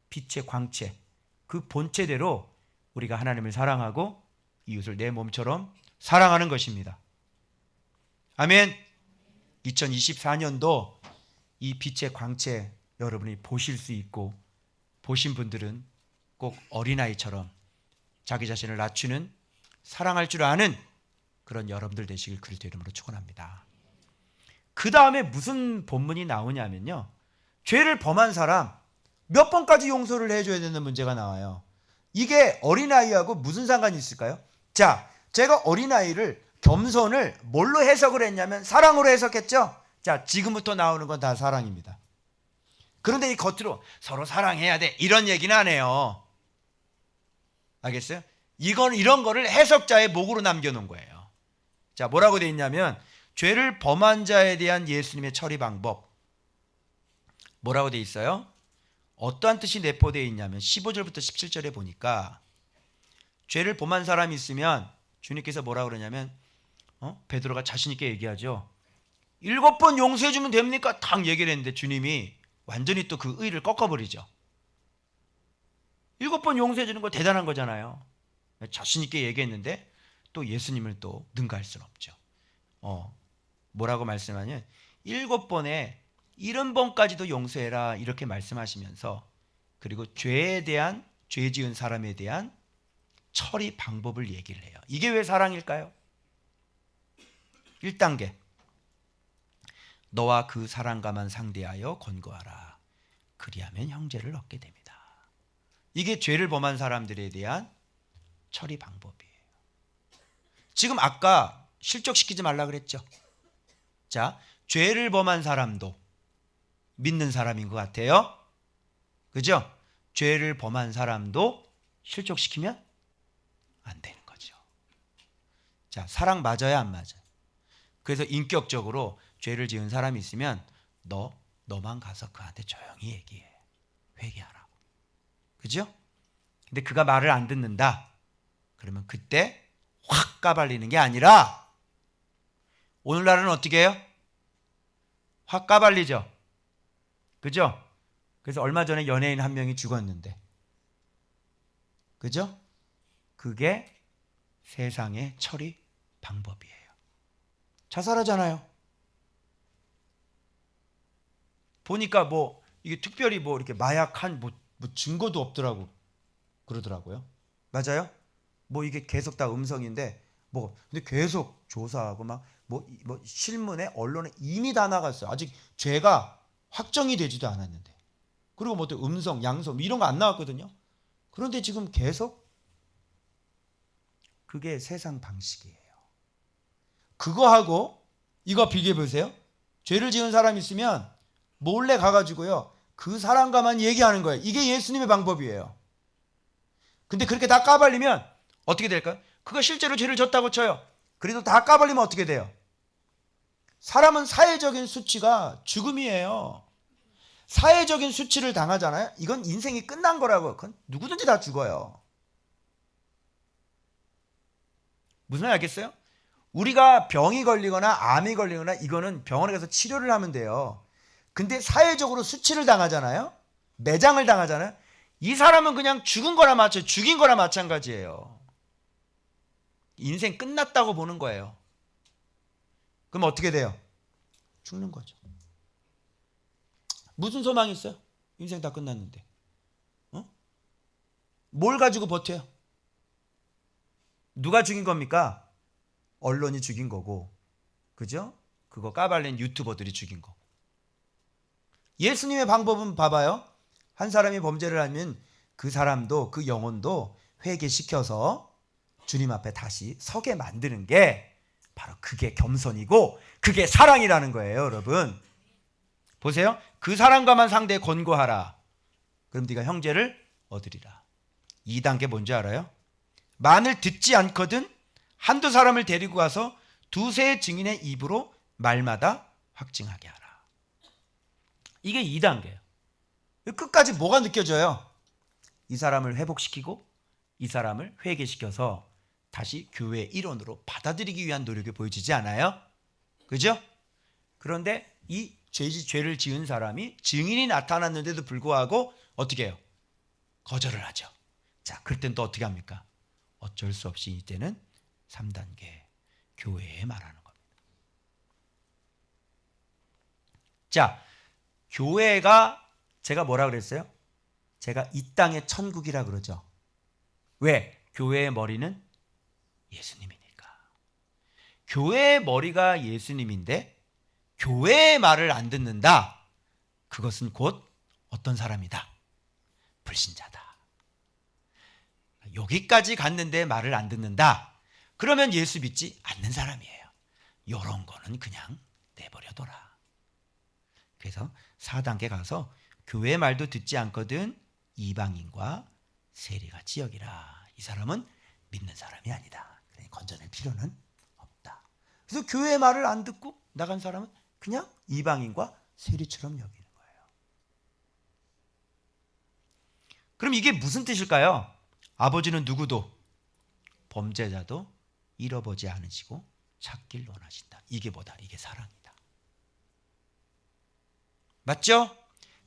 빛의 광채, 그 본체대로 우리가 하나님을 사랑하고 이웃을 내 몸처럼 사랑하는 것입니다. 아멘. 2024년도 이 빛의 광채 여러분이 보실 수 있고 보신 분들은 꼭 어린아이처럼 자기 자신을 낮추는 사랑할 줄 아는 그런 여러분들 되시길 그리스도 이름으로 축원합니다. 그 다음에 무슨 본문이 나오냐면요. 죄를 범한 사람 몇 번까지 용서를 해줘야 되는 문제가 나와요. 이게 어린아이하고 무슨 상관이 있을까요? 자, 제가 어린아이를 겸손을 뭘로 해석을 했냐면 사랑으로 해석했죠. 자, 지금부터 나오는 건 다 사랑입니다. 그런데 이 겉으로 서로 사랑해야 돼 이런 얘기는 안 해요. 알겠어요? 이런 거를 해석자의 목으로 남겨놓은 거예요. 자, 뭐라고 돼 있냐면 죄를 범한 자에 대한 예수님의 처리 방법 뭐라고 돼 있어요? 어떠한 뜻이 내포되어 있냐면 15절부터 17절에 보니까 죄를 범한 사람이 있으면 주님께서 뭐라고 그러냐면 베드로가 자신 있게 얘기하죠. 7번 용서해 주면 됩니까? 딱 얘기를 했는데 주님이 완전히 또 그 의를 꺾어버리죠. 7번 용서해 주는 거 대단한 거잖아요. 자신 있게 얘기했는데 또 예수님을 또 능가할 수는 없죠. 뭐라고 말씀하냐면 7번에 70번까지도 용서해라 이렇게 말씀하시면서 그리고 죄에 대한 죄 지은 사람에 대한 처리 방법을 얘기를 해요. 이게 왜 사랑일까요? 1단계 너와 그 사랑과만 상대하여 권고하라. 그리하면 형제를 얻게 됩니다. 이게 죄를 범한 사람들에 대한 처리 방법이에요. 지금 아까 실족시키지 말라 그랬죠. 자, 죄를 범한 사람도 믿는 사람인 것 같아요. 그죠? 죄를 범한 사람도 실족시키면 안 되는 거죠. 자, 사랑 맞아야 안 맞아요? 그래서 인격적으로 죄를 지은 사람이 있으면 너만 가서 그한테 조용히 얘기해. 회개하라고. 그죠? 근데 그가 말을 안 듣는다. 그러면 그때 확 까발리는 게 아니라 오늘날은 어떻게 해요? 확 까발리죠. 그죠? 그래서 얼마 전에 연예인 한 명이 죽었는데 그죠? 그게 세상의 처리 방법이에요. 자살하잖아요. 보니까 뭐 이게 특별히 뭐 이렇게 마약한 뭐 증거도 없더라고 그러더라고요. 맞아요? 뭐 이게 계속 다 음성인데 뭐 근데 계속 조사하고 막 뭐 실문에 언론에 이미 다 나갔어요. 아직 죄가 확정이 되지도 않았는데. 그리고 뭐 또 음성, 양성 이런 거 안 나왔거든요. 그런데 지금 계속 그게 세상 방식이에요. 그거하고 이거 비교해 보세요. 죄를 지은 사람이 있으면 몰래 가가지고요. 그 사람과만 얘기하는 거예요. 이게 예수님의 방법이에요. 근데 그렇게 다 까발리면 어떻게 될까요? 그가 실제로 죄를 졌다고 쳐요. 그래도 다 까발리면 어떻게 돼요? 사람은 사회적인 수치가 죽음이에요. 사회적인 수치를 당하잖아요. 이건 인생이 끝난 거라고. 그건 누구든지 다 죽어요. 무슨 말 알겠어요? 우리가 병이 걸리거나 암이 걸리거나 이거는 병원에 가서 치료를 하면 돼요. 근데 사회적으로 수치를 당하잖아요. 매장을 당하잖아요. 이 사람은 그냥 죽은 죽인 거나 마찬가지예요. 인생 끝났다고 보는 거예요. 그럼 어떻게 돼요? 죽는 거죠. 무슨 소망이 있어요? 인생 다 끝났는데. 뭘 가지고 버텨요? 누가 죽인 겁니까? 언론이 죽인 거고, 그죠? 그거 까발린 유튜버들이 죽인 거. 예수님의 방법은 봐봐요. 한 사람이 범죄를 하면 그 사람도, 그 영혼도 회개시켜서 주님 앞에 다시 서게 만드는 게 바로 그게 겸손이고 그게 사랑이라는 거예요, 여러분. 보세요. 그 사람과만 상대 권고하라. 그럼 네가 형제를 얻으리라. 2단계 뭔지 알아요? 만을 듣지 않거든 한두 사람을 데리고 가서 두세 증인의 입으로 말마다 확증하게 하라. 이게 2단계예요. 끝까지 뭐가 느껴져요? 이 사람을 회복시키고 이 사람을 회개시켜서 다시 교회의 일원으로 받아들이기 위한 노력이 보여지지 않아요? 그죠? 그런데 이 죄를 지은 사람이 증인이 나타났는데도 불구하고 어떻게 해요? 거절을 하죠. 자, 그럴 땐 또 어떻게 합니까? 어쩔 수 없이 이때는 3단계 교회에 말하는 겁니다. 자, 교회가 제가 뭐라 그랬어요? 제가 이 땅의 천국이라 그러죠. 왜? 교회의 머리는 예수님이니까. 교회의 머리가 예수님인데 교회의 말을 안 듣는다. 그것은 곧 어떤 사람이다? 불신자다. 여기까지 갔는데 말을 안 듣는다. 그러면 예수 믿지 않는 사람이에요. 이런 거는 그냥 내버려둬라. 그래서 4단계 가서 교회의 말도 듣지 않거든 이방인과 세리같이 여기라. 이 사람은 믿는 사람이 아니다. 건져낼 필요는 없다. 그래서 교회의 말을 안 듣고 나간 사람은 그냥 이방인과 세리처럼 여기는 거예요. 그럼 이게 무슨 뜻일까요? 아버지는 누구도 범죄자도 잃어보지 않으시고 찾길 원하신다. 이게 뭐다? 이게 사랑이다. 맞죠?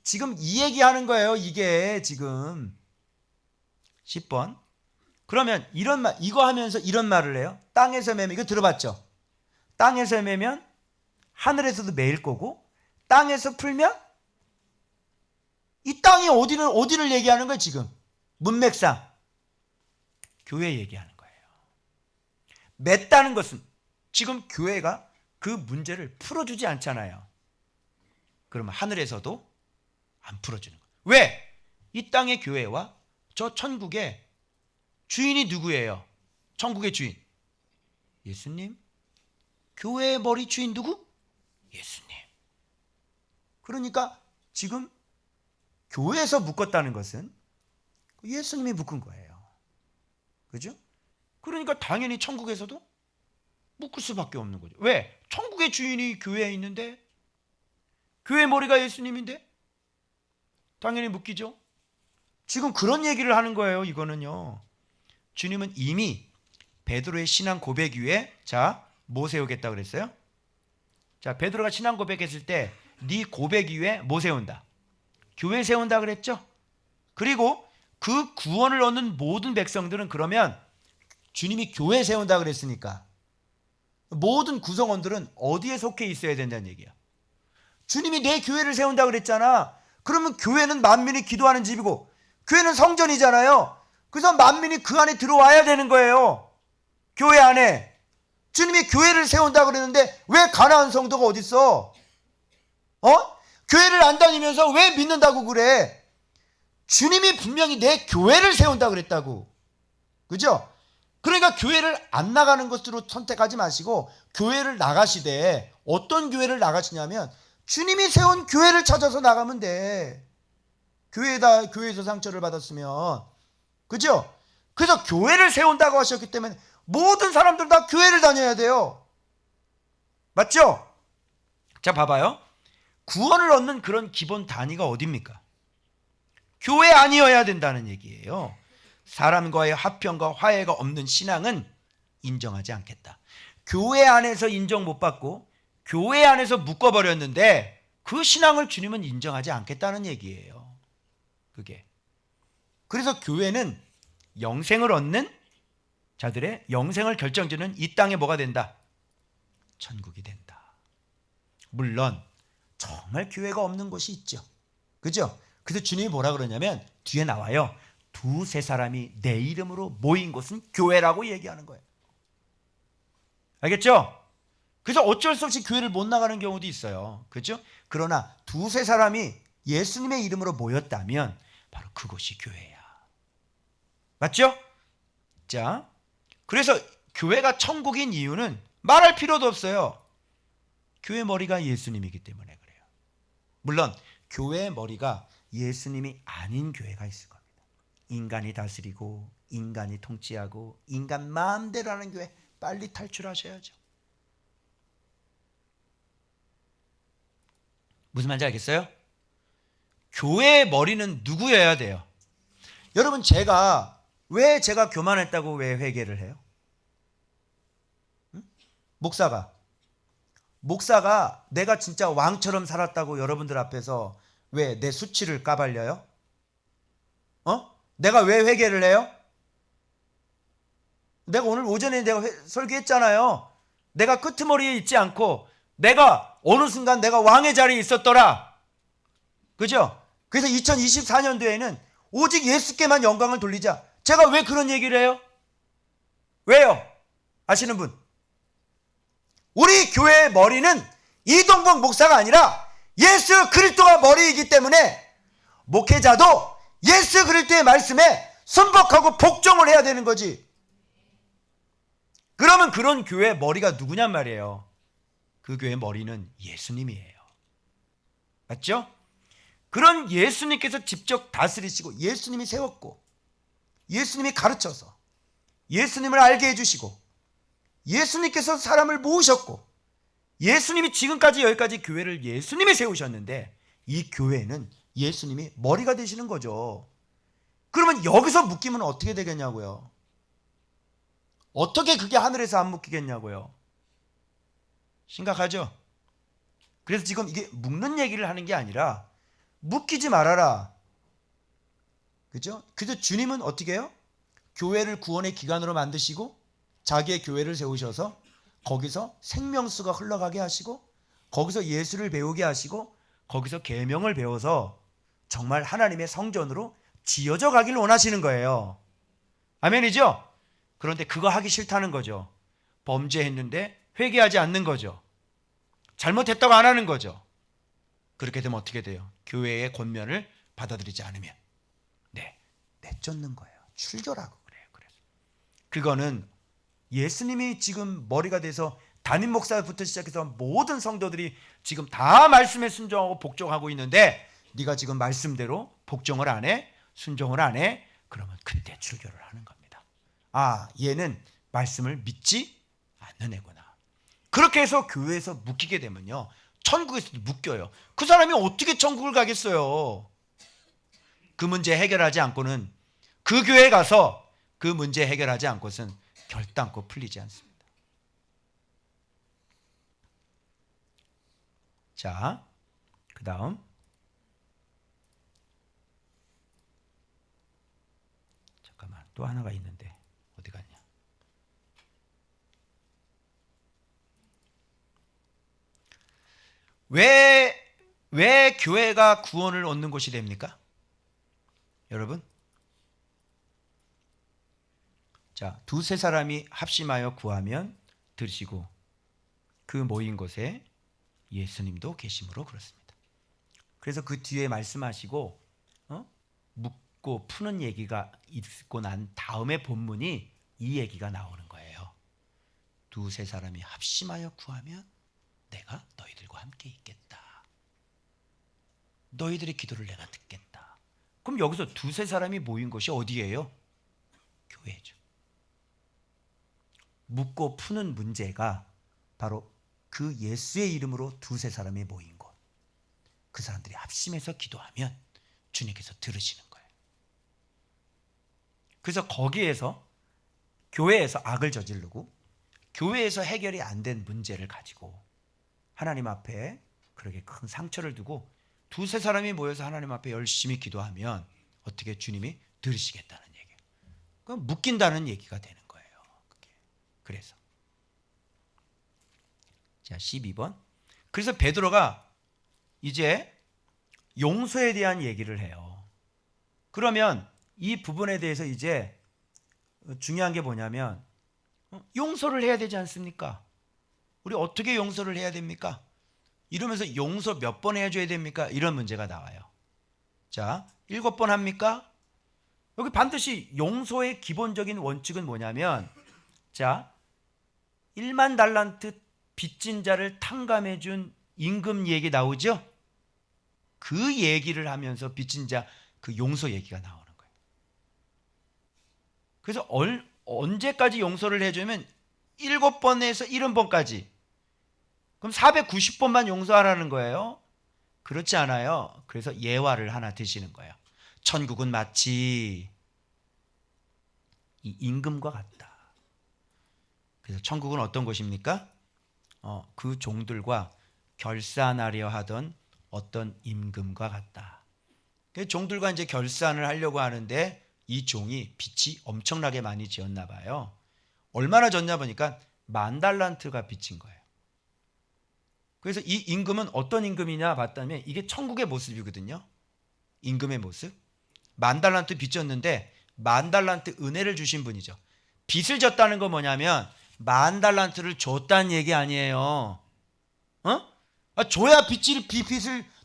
지금 이 얘기하는 거예요. 이게 지금 10번. 그러면 이런 말, 이거 하면서 이런 말을 해요. 땅에서 매면, 이거 들어봤죠? 땅에서 매면 하늘에서도 매일 거고 땅에서 풀면 이 땅이 어디를 얘기하는 거예요 지금? 문맥상 교회 얘기하는 거예요. 맺다는 것은 지금 교회가 그 문제를 풀어주지 않잖아요. 그러면 하늘에서도 안 풀어주는 거예요. 왜? 이 땅의 교회와 저 천국의 주인이 누구예요? 천국의 주인 예수님. 교회의 머리 주인 누구? 예수님. 그러니까 지금 교회에서 묶었다는 것은 예수님이 묶은 거예요. 그죠? 그러니까 당연히 천국에서도 묶을 수밖에 없는 거죠. 왜? 천국의 주인이 교회에 있는데 교회 머리가 예수님인데 당연히 묶이죠. 지금 그런 얘기를 하는 거예요. 이거는요. 주님은 이미 베드로의 신앙 고백 위에 뭐 세우겠다 그랬어요? 자, 베드로가 신앙 고백했을 때 네 고백 위에 뭐 세운다? 교회 세운다 그랬죠? 그리고 그 구원을 얻는 모든 백성들은 그러면 주님이 교회 세운다 그랬으니까 모든 구성원들은 어디에 속해 있어야 된다는 얘기야. 주님이 내 교회를 세운다 그랬잖아. 그러면 교회는 만민이 기도하는 집이고 교회는 성전이잖아요. 그래서 만민이 그 안에 들어와야 되는 거예요. 교회 안에. 주님이 교회를 세운다 그랬는데 왜 가나안 성도가 어디 있어? 교회를 안 다니면서 왜 믿는다고 그래? 주님이 분명히 내 교회를 세운다 그랬다고. 그죠? 그러니까 교회를 안 나가는 것으로 선택하지 마시고 교회를 나가시되 어떤 교회를 나가시냐면 주님이 세운 교회를 찾아서 나가면 돼. 교회에서 상처를 받았으면. 그죠? 그래서 교회를 세운다고 하셨기 때문에 모든 사람들 다 교회를 다녀야 돼요. 맞죠? 자, 봐봐요. 구원을 얻는 그런 기본 단위가 어디입니까? 교회 아니어야 된다는 얘기예요. 사람과의 화평과 화해가 없는 신앙은 인정하지 않겠다. 교회 안에서 인정 못 받고 교회 안에서 묶어버렸는데 그 신앙을 주님은 인정하지 않겠다는 얘기예요. 그게. 그래서 교회는 영생을 얻는 자들의 영생을 결정짓는 이 땅에 뭐가 된다? 천국이 된다. 물론 정말 교회가 없는 곳이 있죠. 그죠? 그래서 주님이 뭐라 그러냐면 뒤에 나와요. 두세 사람이 내 이름으로 모인 곳은 교회라고 얘기하는 거예요. 알겠죠? 그래서 어쩔 수 없이 교회를 못 나가는 경우도 있어요. 그렇죠? 그러나 두세 사람이 예수님의 이름으로 모였다면 바로 그곳이 교회야. 맞죠? 자, 그래서 교회가 천국인 이유는 말할 필요도 없어요. 교회 머리가 예수님이기 때문에 그래요. 물론 교회의 머리가 예수님이 아닌 교회가 있을 겁니다. 인간이 다스리고 인간이 통치하고 인간 마음대로 하는 교회 빨리 탈출하셔야죠. 무슨 말인지 알겠어요? 교회의 머리는 누구여야 돼요? 여러분, 왜 제가 교만했다고 왜 회개를 해요? 응? 목사가 내가 진짜 왕처럼 살았다고 여러분들 앞에서 왜 내 수치를 까발려요? 내가 왜 회개를 해요? 내가 오늘 오전에 설교했잖아요. 내가 끄트머리에 있지 않고 내가 어느 순간 내가 왕의 자리에 있었더라. 그죠? 그래서 2024년도에는 오직 예수께만 영광을 돌리자. 제가 왜 그런 얘기를 해요? 왜요? 아시는 분? 우리 교회의 머리는 이동복 목사가 아니라 예수 그리스도가 머리이기 때문에 목회자도 예수 그리스도의 말씀에 순복하고 복종을 해야 되는 거지. 그러면 그런 교회의 머리가 누구냔 말이에요. 그 교회의 머리는 예수님이에요. 맞죠? 그런 예수님께서 직접 다스리시고 예수님이 세웠고 예수님이 가르쳐서 예수님을 알게 해주시고 예수님께서 사람을 모으셨고 예수님이 지금까지 여기까지 교회를 예수님이 세우셨는데 이 교회는 예수님이 머리가 되시는 거죠. 그러면 여기서 묶이면 어떻게 되겠냐고요? 어떻게 그게 하늘에서 안 묶이겠냐고요? 심각하죠? 그래서 지금 이게 묶는 얘기를 하는 게 아니라 묶이지 말아라. 그죠? 그래서 주님은 어떻게 해요? 교회를 구원의 기관으로 만드시고 자기의 교회를 세우셔서 거기서 생명수가 흘러가게 하시고 거기서 예수를 배우게 하시고 거기서 계명을 배워서 정말 하나님의 성전으로 지어져 가기를 원하시는 거예요. 아멘이죠? 그런데 그거 하기 싫다는 거죠. 범죄했는데 회개하지 않는 거죠. 잘못했다고 안 하는 거죠. 그렇게 되면 어떻게 돼요? 교회의 권면을 받아들이지 않으면 내쫓는 거예요. 출교라고 그래요. 그래서 그거는 예수님이 지금 머리가 돼서 담임 목사부터 시작해서 모든 성도들이 지금 다 말씀에 순종하고 복종하고 있는데 네가 지금 말씀대로 복종을 안 해? 순종을 안 해? 그러면 그때 출교를 하는 겁니다. 아, 얘는 말씀을 믿지 않는 애구나. 그렇게 해서 교회에서 묶이게 되면요, 천국에서도 묶여요. 그 사람이 어떻게 천국을 가겠어요? 그 문제 해결하지 않고는, 그 교회에 가서 그 문제 해결하지 않고서는 결단코 풀리지 않습니다. 자, 그 다음 잠깐만, 또 하나가 있는데 어디 갔냐? 왜 교회가 구원을 얻는 곳이 됩니까? 여러분, 자, 두세 사람이 합심하여 구하면 들으시고 그 모인 곳에 예수님도 계심으로 그렇습니다. 그래서 그 뒤에 말씀하시고 묻고 푸는 얘기가 있고 난 다음에 본문이 이 얘기가 나오는 거예요. 두세 사람이 합심하여 구하면 내가 너희들과 함께 있겠다. 너희들의 기도를 내가 듣겠다. 그럼 여기서 두세 사람이 모인 곳이 어디예요? 교회죠. 묻고 푸는 문제가 바로 그 예수의 이름으로 두세 사람이 모인 곳, 그 사람들이 합심해서 기도하면 주님께서 들으시는 거예요. 그래서 거기에서 교회에서 악을 저지르고 교회에서 해결이 안 된 문제를 가지고 하나님 앞에 그렇게 큰 상처를 두고 두세 사람이 모여서 하나님 앞에 열심히 기도하면 어떻게 주님이 들으시겠다는 얘기예요. 그럼 묶인다는 얘기가 되는 거예요. 그래서 자 12번. 그래서 베드로가 이제 용서에 대한 얘기를 해요. 그러면 이 부분에 대해서 이제 중요한 게 뭐냐면 용서를 해야 되지 않습니까? 우리 어떻게 용서를 해야 됩니까? 이러면서 용서 몇 번 해줘야 됩니까? 이런 문제가 나와요. 자, 7번 합니까? 여기 반드시 용서의 기본적인 원칙은 뭐냐면, 자, 1만 달란트 빚진 자를 탕감해 준 임금 얘기 나오죠? 그 얘기를 하면서 빚진 자 그 용서 얘기가 나오는 거예요. 그래서 언제까지 용서를 해주면 7번에서 70번까지. 그럼 490번만 용서하라는 거예요? 그렇지 않아요. 그래서 예화를 하나 드시는 거예요. 천국은 마치 이 임금과 같다. 그래서 천국은 어떤 곳입니까? 그 종들과 결산하려 하던 어떤 임금과 같다. 종들과 이제 결산을 하려고 하는데 이 종이 빚이 엄청나게 많이 지었나 봐요. 얼마나 졌냐 보니까 10,000달란트가 빚진 거예요. 그래서 이 임금은 어떤 임금이냐 봤다면 이게 천국의 모습이거든요. 임금의 모습. 10,000달란트 빚졌는데 10,000달란트 은혜를 주신 분이죠. 빚을 졌다는 건 뭐냐면 10,000달란트를 줬다는 얘기 아니에요. 줘야 빚을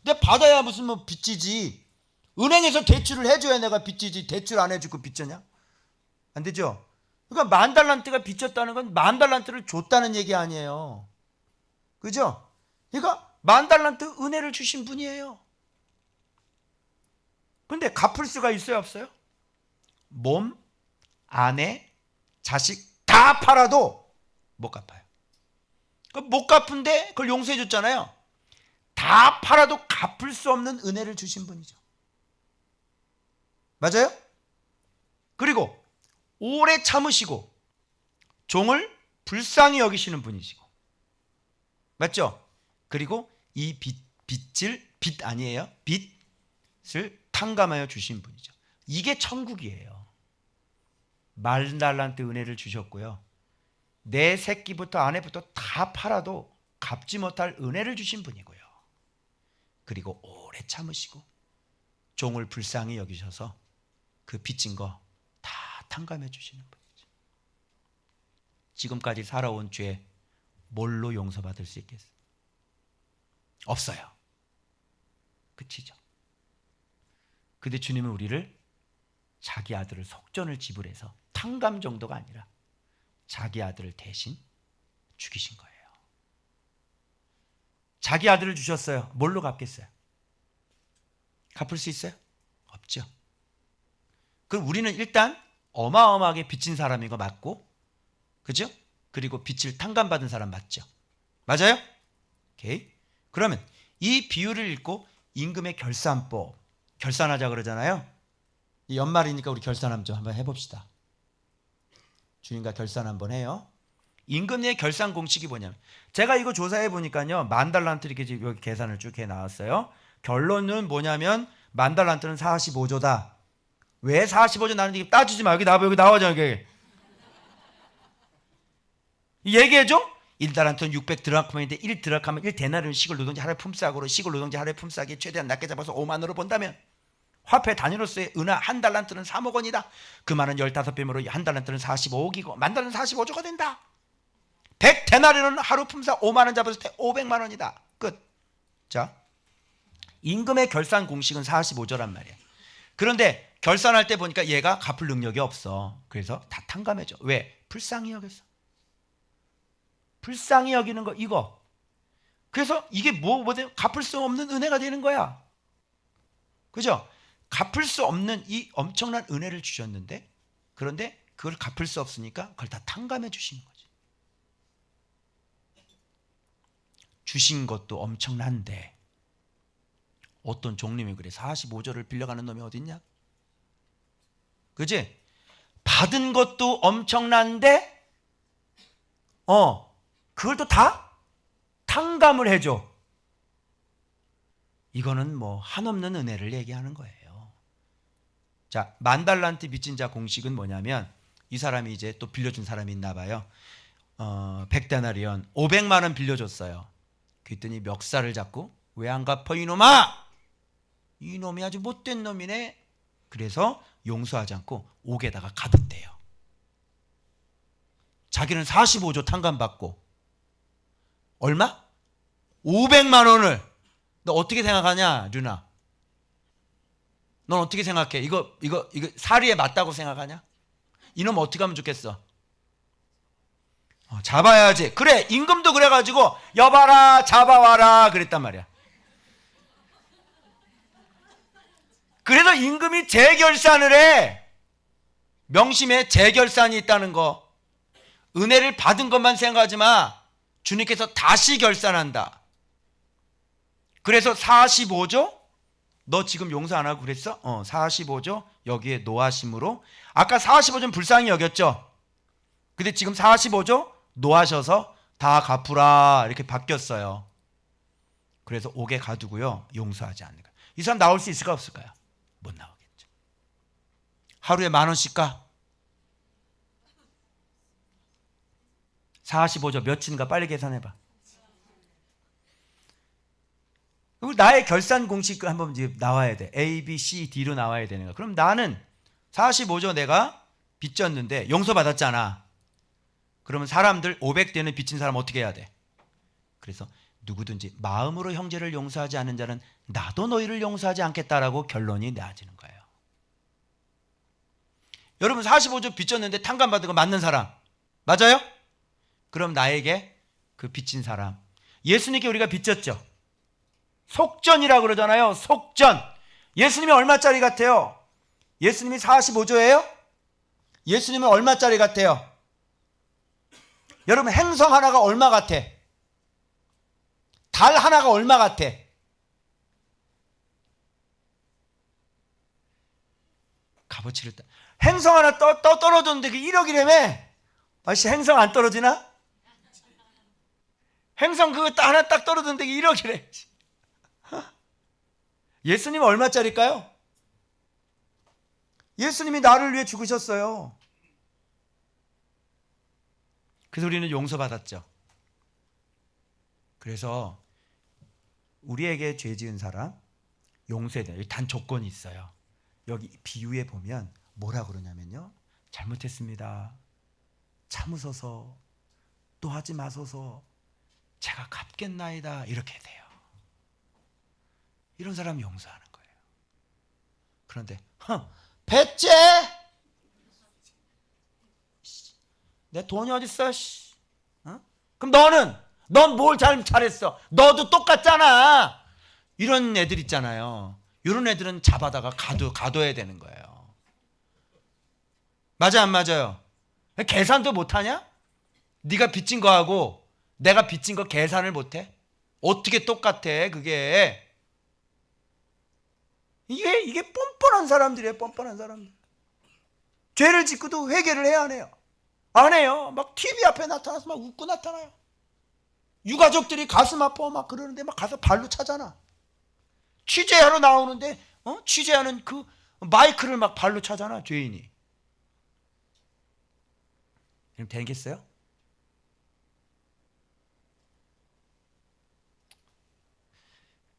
내가 받아야 무슨 뭐 빚지지. 은행에서 대출을 해줘야 내가 빚지지. 대출 안 해주고 빚졌냐? 안 되죠. 그러니까 10,000달란트가 빚졌다는 건 10,000달란트를 줬다는 얘기 아니에요. 그죠? 그러니까 10,000달란트 은혜를 주신 분이에요. 근데 갚을 수가 있어요, 없어요? 몸, 아내, 자식 다 팔아도 못 갚아요. 못 갚은데 그걸 용서해 줬잖아요. 다 팔아도 갚을 수 없는 은혜를 주신 분이죠. 맞아요? 그리고 오래 참으시고 종을 불쌍히 여기시는 분이시고, 맞죠? 그리고 이 빚 아니에요? 빚을 탕감하여 주신 분이죠. 이게 천국이에요. 10,000달란트 은혜를 주셨고요. 내 새끼부터 아내부터 다 팔아도 갚지 못할 은혜를 주신 분이고요. 그리고 오래 참으시고 종을 불쌍히 여기셔서 그 빚진 거 다 탕감해 주시는 분이죠. 지금까지 살아온 죄 뭘로 용서받을 수 있겠어요? 없어요. 끝이죠. 근데 주님은 우리를 자기 아들을 속전을 지불해서 탕감 정도가 아니라 자기 아들을 대신 죽이신 거예요. 자기 아들을 주셨어요. 뭘로 갚겠어요? 갚을 수 있어요? 없죠. 그럼 우리는 일단 어마어마하게 빚진 사람인 거 맞고, 그죠? 그리고 빚을 탕감받은 사람 맞죠? 맞아요? 오케이. 그러면 이 비유를 읽고 임금의 결산법, 결산하자 그러잖아요. 연말이니까 우리 결산 좀 한번 해봅시다. 주님과 결산 한번 해요. 임금의 결산 공식이 뭐냐면, 제가 이거 조사해 보니까요, 10,000달란트 이렇게 여기 계산을 쭉 해 나왔어요. 결론은 뭐냐면 10,000달란트는 45조다. 왜 45조 나는지 따지지 마. 여기 나와, 여기 나와줘. 여기 얘기해줘. 1달란트는 600드라크마인데 1드라크마면 1데나리온 시골 노동자 하루에 품삯으로 시골 노동자 하루에 품삯이 최대한 낮게 잡아서 5만원으로 본다면 화폐 단위로서의 은하 1달란트는 3억 원이다. 그 말은 15배므로 1달란트는 45억이고 10,000달러는 45조가 된다. 100데나리온은 하루 품삯 5만원 잡았을 때 500만 원이다. 끝. 자, 임금의 결산 공식은 45조란 말이야. 그런데 결산할 때 보니까 얘가 갚을 능력이 없어. 그래서 다 탕감해줘. 왜? 불쌍히 여겼어. 불쌍히 여기는 거 이거. 그래서 이게 뭐든 갚을 수 없는 은혜가 되는 거야. 그죠? 갚을 수 없는 이 엄청난 은혜를 주셨는데, 그런데 그걸 갚을 수 없으니까 그걸 다 탕감해 주시는 거지. 주신 것도 엄청난데 어떤 종님이 그래 45조를 빌려가는 놈이 어딨냐? 그지? 받은 것도 엄청난데 그걸 또 다 탕감을 해줘. 이거는 뭐 한없는 은혜를 얘기하는 거예요. 자, 만달란트 빚진 자 공식은 뭐냐면 이 사람이 이제 또 빌려준 사람이 있나 봐요. 100데나리온 500만 원 빌려줬어요. 그랬더니 멱살을 잡고 왜 안 갚어 이놈아? 이놈이 아주 못된 놈이네. 그래서 용서하지 않고 옥에다가 가뒀대요. 자기는 45조 탕감받고 얼마? 500만 원을. 너 어떻게 생각하냐 류나? 넌 어떻게 생각해? 이거 사리에 맞다고 생각하냐? 이놈 어떻게 하면 좋겠어? 잡아야지. 그래, 임금도 그래가지고 여봐라 잡아와라 그랬단 말이야. 그래서 임금이 재결산을 해. 명심해, 재결산이 있다는 거. 은혜를 받은 것만 생각하지 마. 주님께서 다시 결산한다. 그래서 45조 너 지금 용서 안 하고 그랬어? 45조 여기에 노하심으로. 아까 45조는 불쌍히 여겼죠. 근데 지금 45조 노하셔서 다 갚으라 이렇게 바뀌었어요. 그래서 옥에 가두고요, 용서하지 않는 거예요. 이 사람 나올 수 있을까 없을까요? 못 나오겠죠. 하루에 10,000원씩 가. 45조 몇인가 빨리 계산해봐. 그리고 나의 결산 공식 한번 이제 나와야 돼. A, B, C, D로 나와야 되는 거야. 그럼 나는 45조 내가 빚졌는데 용서받았잖아. 그러면 사람들 500대는 빚진 사람 어떻게 해야 돼? 그래서 누구든지 마음으로 형제를 용서하지 않는 자는 나도 너희를 용서하지 않겠다라고 결론이 내어지는 거예요. 여러분 45조 빚졌는데 탕감받은 거 맞는 사람 맞아요? 그럼 나에게 그 빚진 사람, 예수님께 우리가 빚졌죠. 속전이라고 그러잖아요. 속전. 예수님이 얼마짜리 같아요? 예수님이 45조예요? 예수님은 얼마짜리 같아요? 여러분 행성 하나가 얼마 같아? 달 하나가 얼마 같아? 값어치를 행성 하나 떨어졌는데 그 1억이라며? 아저씨 행성 안 떨어지나? 행성 그거 하나 딱 떨어졌는데 1억이래. 예수님은 얼마짜리일까요? 예수님이 나를 위해 죽으셨어요. 그래서 우리는 용서받았죠. 그래서 우리에게 죄 지은 사람 용서해야 돼요. 단 조건이 있어요. 여기 비유에 보면 뭐라 그러냐면요, 잘못했습니다. 참으소서, 또 하지 마소서, 제가 갚겠나이다 이렇게 돼요. 이런 사람이 용서하는 거예요. 그런데 배째 내 돈이 어딨어? 그럼 넌 뭘 잘했어? 너도 똑같잖아. 이런 애들 있잖아요. 이런 애들은 잡아다가 가둬야 되는 거예요. 맞아 안 맞아요? 계산도 못하냐? 네가 빚진 거하고 내가 빚진 거 계산을 못해? 어떻게 똑같아 그게? 이게 뻔뻔한 사람들이에요. 뻔뻔한 사람들. 죄를 짓고도 회개를 해야 안 해요. 안 해요. 막 TV 앞에 나타나서 막 웃고 나타나요. 유가족들이 가슴 아파 막 그러는데 막 가서 발로 차잖아. 취재하러 나오는데 취재하는 그 마이크를 막 발로 차잖아, 죄인이. 그럼 되겠어요?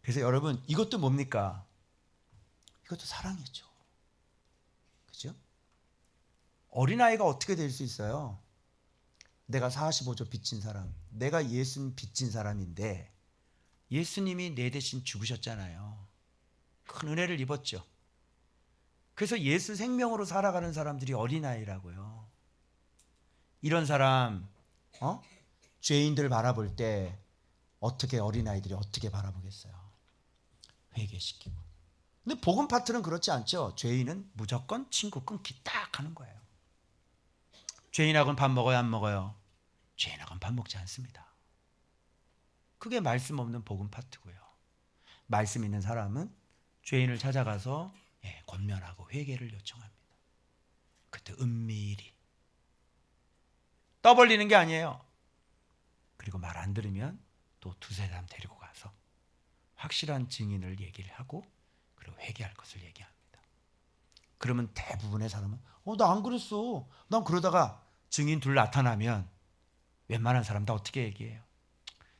그래서 여러분 이것도 뭡니까? 이것도 사랑이죠. 그죠? 어린아이가 어떻게 될 수 있어요? 내가 45조 빚진 사람, 내가 예수님 빚진 사람인데 예수님이 내 대신 죽으셨잖아요. 큰 은혜를 입었죠. 그래서 예수 생명으로 살아가는 사람들이 어린아이라고요. 이런 사람 죄인들 바라볼 때 어떻게 어린아이들이 어떻게 바라보겠어요? 회개시키고. 근데 복음 파트는 그렇지 않죠. 죄인은 무조건 친구 끊기 딱 하는 거예요. 죄인하고는 밥 먹어요 안 먹어요? 죄인하고는 밥 먹지 않습니다. 그게 말씀 없는 복음 파트고요. 말씀 있는 사람은 죄인을 찾아가서 권면하고 회개를 요청합니다. 그때 은밀히 떠벌리는 게 아니에요. 그리고 말 안 들으면 또 두세 사람 데리고 가서 확실한 증인을 얘기를 하고 그리고 회개할 것을 얘기합니다. 그러면 대부분의 사람은 나 안 그랬어. 난 그러다가 증인 둘 나타나면 웬만한 사람 다 어떻게 얘기해요?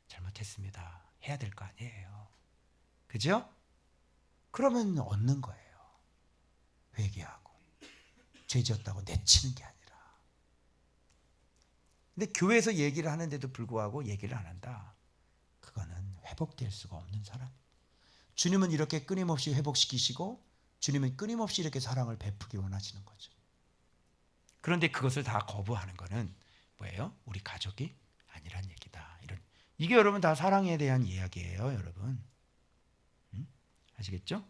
잘못했습니다. 해야 될 거 아니에요. 그죠? 그러면 얻는 거예요. 회개하고 죄 지었다고 내치는 게 아니라. 근데 교회에서 얘기를 하는데도 불구하고 얘기를 안 한다. 그거는 회복될 수가 없는 사람. 주님은 이렇게 끊임없이 회복시키시고 주님은 끊임없이 이렇게 사랑을 베푸기 원하시는 거죠. 그런데 그것을 다 거부하는 거는 뭐예요? 우리 가족이 아니란 얘기다. 이게 여러분 다 사랑에 대한 이야기예요, 여러분. 아시겠죠?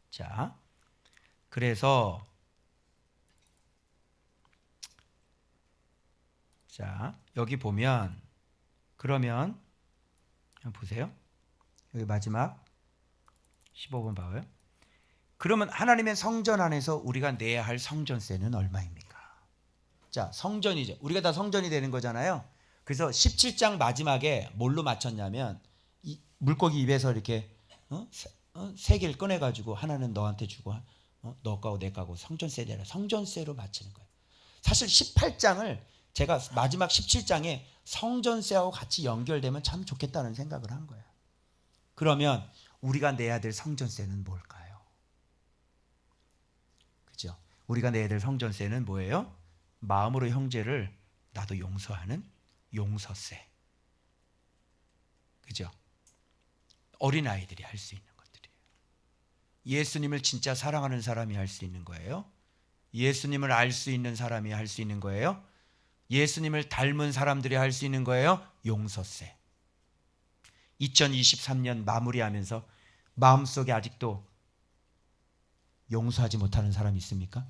자, 그래서 여기 보면 그러면 보세요. 여기 마지막 15번 봐요. 그러면 하나님의 성전 안에서 우리가 내야 할 성전세는 얼마입니까? 자, 성전이죠. 우리가 다 성전이 되는 거잖아요. 그래서 17장 마지막에 뭘로 맞췄냐면 이 물고기 입에서 이렇게 세 개를 꺼내가지고 하나는 너한테 주고 너 거하고 내 거하고 성전세를 성전세로 맞추는 거예요. 사실 18장을 제가 마지막 17장에 성전세하고 같이 연결되면 참 좋겠다는 생각을 한 거예요. 그러면 우리가 내야 될 성전세는 뭘까요? 그죠? 우리가 내야 될 성전세는 뭐예요? 마음으로 형제를 나도 용서하는 용서세. 그죠? 어린아이들이 할 수 있는 것들이에요. 예수님을 진짜 사랑하는 사람이 할 수 있는 거예요. 예수님을 알 수 있는 사람이 할 수 있는 거예요. 예수님을 닮은 사람들이 할 수 있는 거예요. 용서세. 2023년 마무리하면서 마음속에 아직도 용서하지 못하는 사람이 있습니까?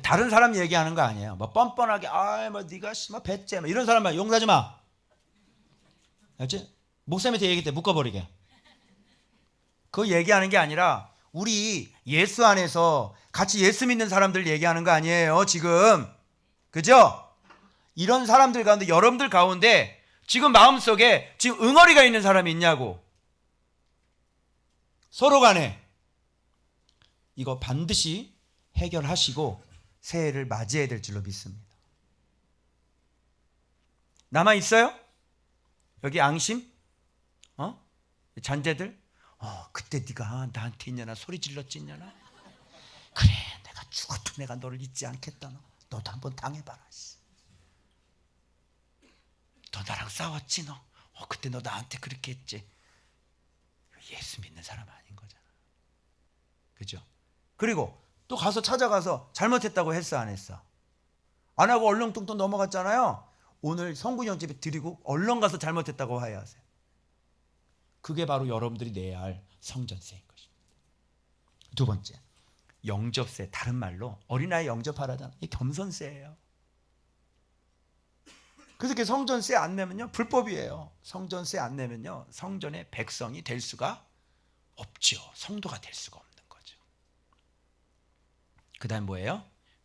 다른 사람 얘기하는 거 아니에요. 뭐 뻔뻔하게 뭐 네가 뭐 배째 뭐 이런 사람만 용서하지 마. 알지? 목사님한테 얘기할 때 묶어버리게. 그 얘기하는 게 아니라 우리 예수 안에서 같이 예수 믿는 사람들 얘기하는 거 아니에요, 지금. 그죠? 이런 사람들 가운데 여러분들 가운데 지금 마음속에 지금 응어리가 있는 사람이 있냐고. 서로 간에 이거 반드시 해결하시고 새해를 맞이해야 될 줄로 믿습니다. 남아 있어요? 여기 앙심? 잔재들? 그때 네가 나한테 있냐나 소리 질렀지 있냐나? 그래, 내가 죽어도 내가 너를 잊지 않겠다. 너도 한번 당해봐라. 너 나랑 싸웠지 너? 그때 너 나한테 그렇게 했지. 예수 믿는 사람 아닌 거잖아. 그죠? 그리고 또 가서 찾아가서 잘못했다고 했어 안 했어? 안 하고 얼렁뚱땅 넘어갔잖아요. 오늘 성군형 집에 드리고 얼렁 가서 잘못했다고 화해하세요. 그게 바로 여러분들이 내야 할 성전세인 것입니다. 두 번째, 영접세. 다른 말로 어린아이 영접하라잖아. 이 겸손세예요. 그래서 이렇게 성전세 안 내면요 불법이에요. 성전세 안 내면요 성전의 백성이 될 수가 없죠. 성도가 될 수가 없는 거죠. 그 다음 뭐예요?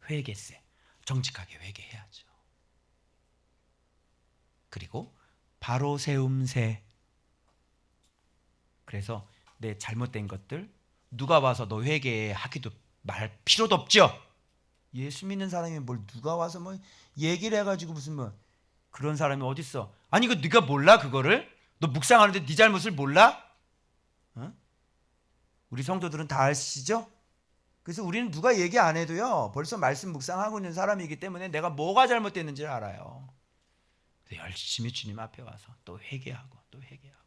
회개세. 정직하게 회개해야죠. 그리고 바로 세움세. 그래서 내 잘못된 것들 누가 와서 너 회개해 하기도 말 필요도 없죠. 예수 믿는 사람이 뭘 누가 와서 뭐 얘기를 해가지고 무슨 뭐 그런 사람이 어딨어? 아니 이거 네가 몰라 그거를? 너 묵상하는데 네 잘못을 몰라? 우리 성도들은 다 아시죠? 그래서 우리는 누가 얘기 안 해도요 벌써 말씀 묵상하고 있는 사람이기 때문에 내가 뭐가 잘못됐는지를 알아요. 그래서 열심히 주님 앞에 와서 또 회개하고 또 회개하고.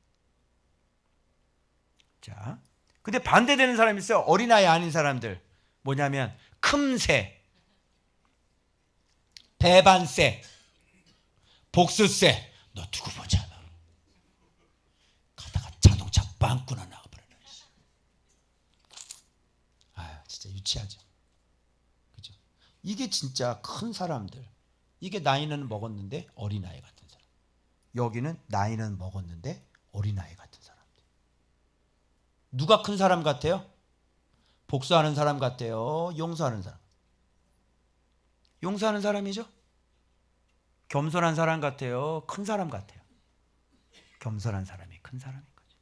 자, 근데 반대되는 사람이 있어요. 어린아이 아닌 사람들. 뭐냐면 큼세, 배반세, 복수세. 너 두고 보자. 너. 가다가 자동차 빵꾸나 나가버려. 아유, 진짜 유치하죠. 그죠? 이게 진짜 큰 사람들. 이게 나이는 먹었는데 어린아이 같은 사람. 여기는 나이는 먹었는데 어린아이 같은 사람. 누가 큰 사람 같아요? 복수하는 사람 같아요? 용서하는 사람? 용서하는 사람이죠. 겸손한 사람 같아요? 큰 사람 같아요? 겸손한 사람이 큰 사람인 거죠.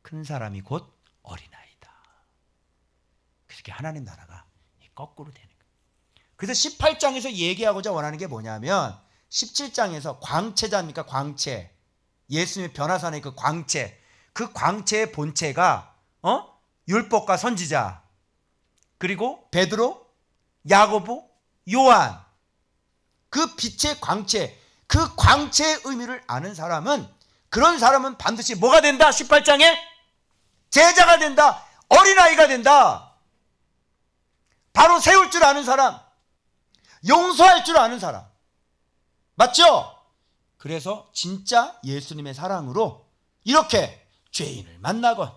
큰 사람이 곧 어린아이다. 그렇게 하나님 나라가 거꾸로 되는 거예요. 그래서 18장에서 얘기하고자 원하는 게 뭐냐면 17장에서 광채자입니까? 광채. 예수님의 변화산의 그 광채. 그 광채의 본체가 율법과 선지자, 그리고 베드로, 야고보, 요한, 그 빛의 광채, 그 광채의 의미를 아는 사람은, 그런 사람은 반드시 뭐가 된다? 18장에 제자가 된다. 어린아이가 된다. 바로 세울 줄 아는 사람, 용서할 줄 아는 사람. 맞죠? 그래서 진짜 예수님의 사랑으로 이렇게 죄인을 만나건,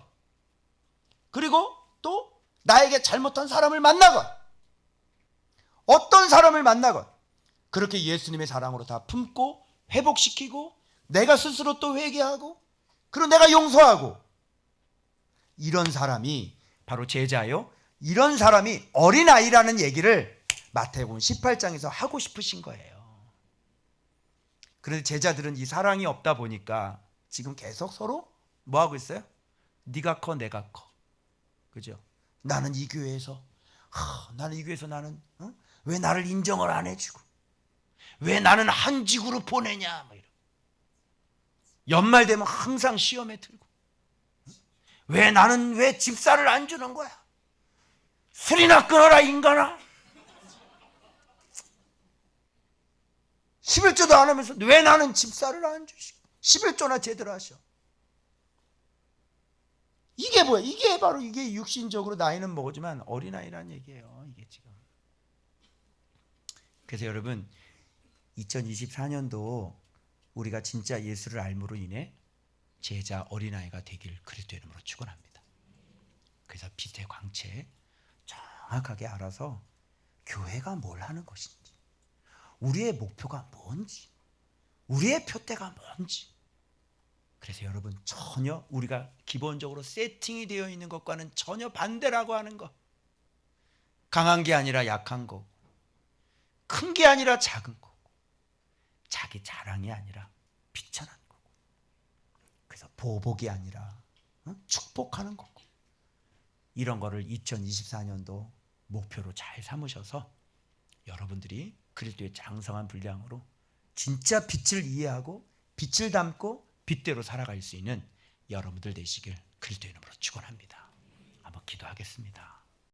그리고 또 나에게 잘못한 사람을 만나건, 어떤 사람을 만나건, 그렇게 예수님의 사랑으로 다 품고 회복시키고, 내가 스스로 또 회개하고, 그리고 내가 용서하고, 이런 사람이 바로 제자요. 이런 사람이 어린아이라는 얘기를 마태복음 18장에서 하고 싶으신 거예요. 그런데 제자들은 이 사랑이 없다 보니까 지금 계속 서로 뭐 하고 있어요? 네가 커 내가 커. 그죠? 나는 이 교회에서 나는 왜 나를 인정을 안 해주고, 왜 나는 한직으로 보내냐, 뭐 이런. 연말 되면 항상 시험에 들고, 왜 집사를 안 주는 거야? 술이나 끊어라 인간아. 11조도 안 하면서 왜 나는 집사를 안 주시고 11조나 제대로 하셔. 이게 뭐야? 이게 바로 이게 육신적으로 나이는 먹었지만 어린아이라는 얘기예요. 이게 지금. 그래서 여러분 2024년도 우리가 진짜 예수를 알므로 인해 제자 어린아이가 되길 그리스도의 이름으로 축원합니다. 그래서 빛의 광채 정확하게 알아서 교회가 뭘 하는 것인지, 우리의 목표가 뭔지, 우리의 표대가 뭔지. 그래서 여러분 전혀 우리가 기본적으로 세팅이 되어 있는 것과는 전혀 반대라고 하는 것. 강한 게 아니라 약한 거고, 큰 게 아니라 작은 거고, 자기 자랑이 아니라 비천한 거고, 그래서 보복이 아니라 축복하는 거고, 이런 거를 2024년도 목표로 잘 삼으셔서 여러분들이 그리스도의 장성한 분량으로 진짜 빛을 이해하고 빛을 담고 빛대로 살아갈 수 있는 여러분들 되시길 그리스도의 이름으로 축원합니다. 한번 기도하겠습니다.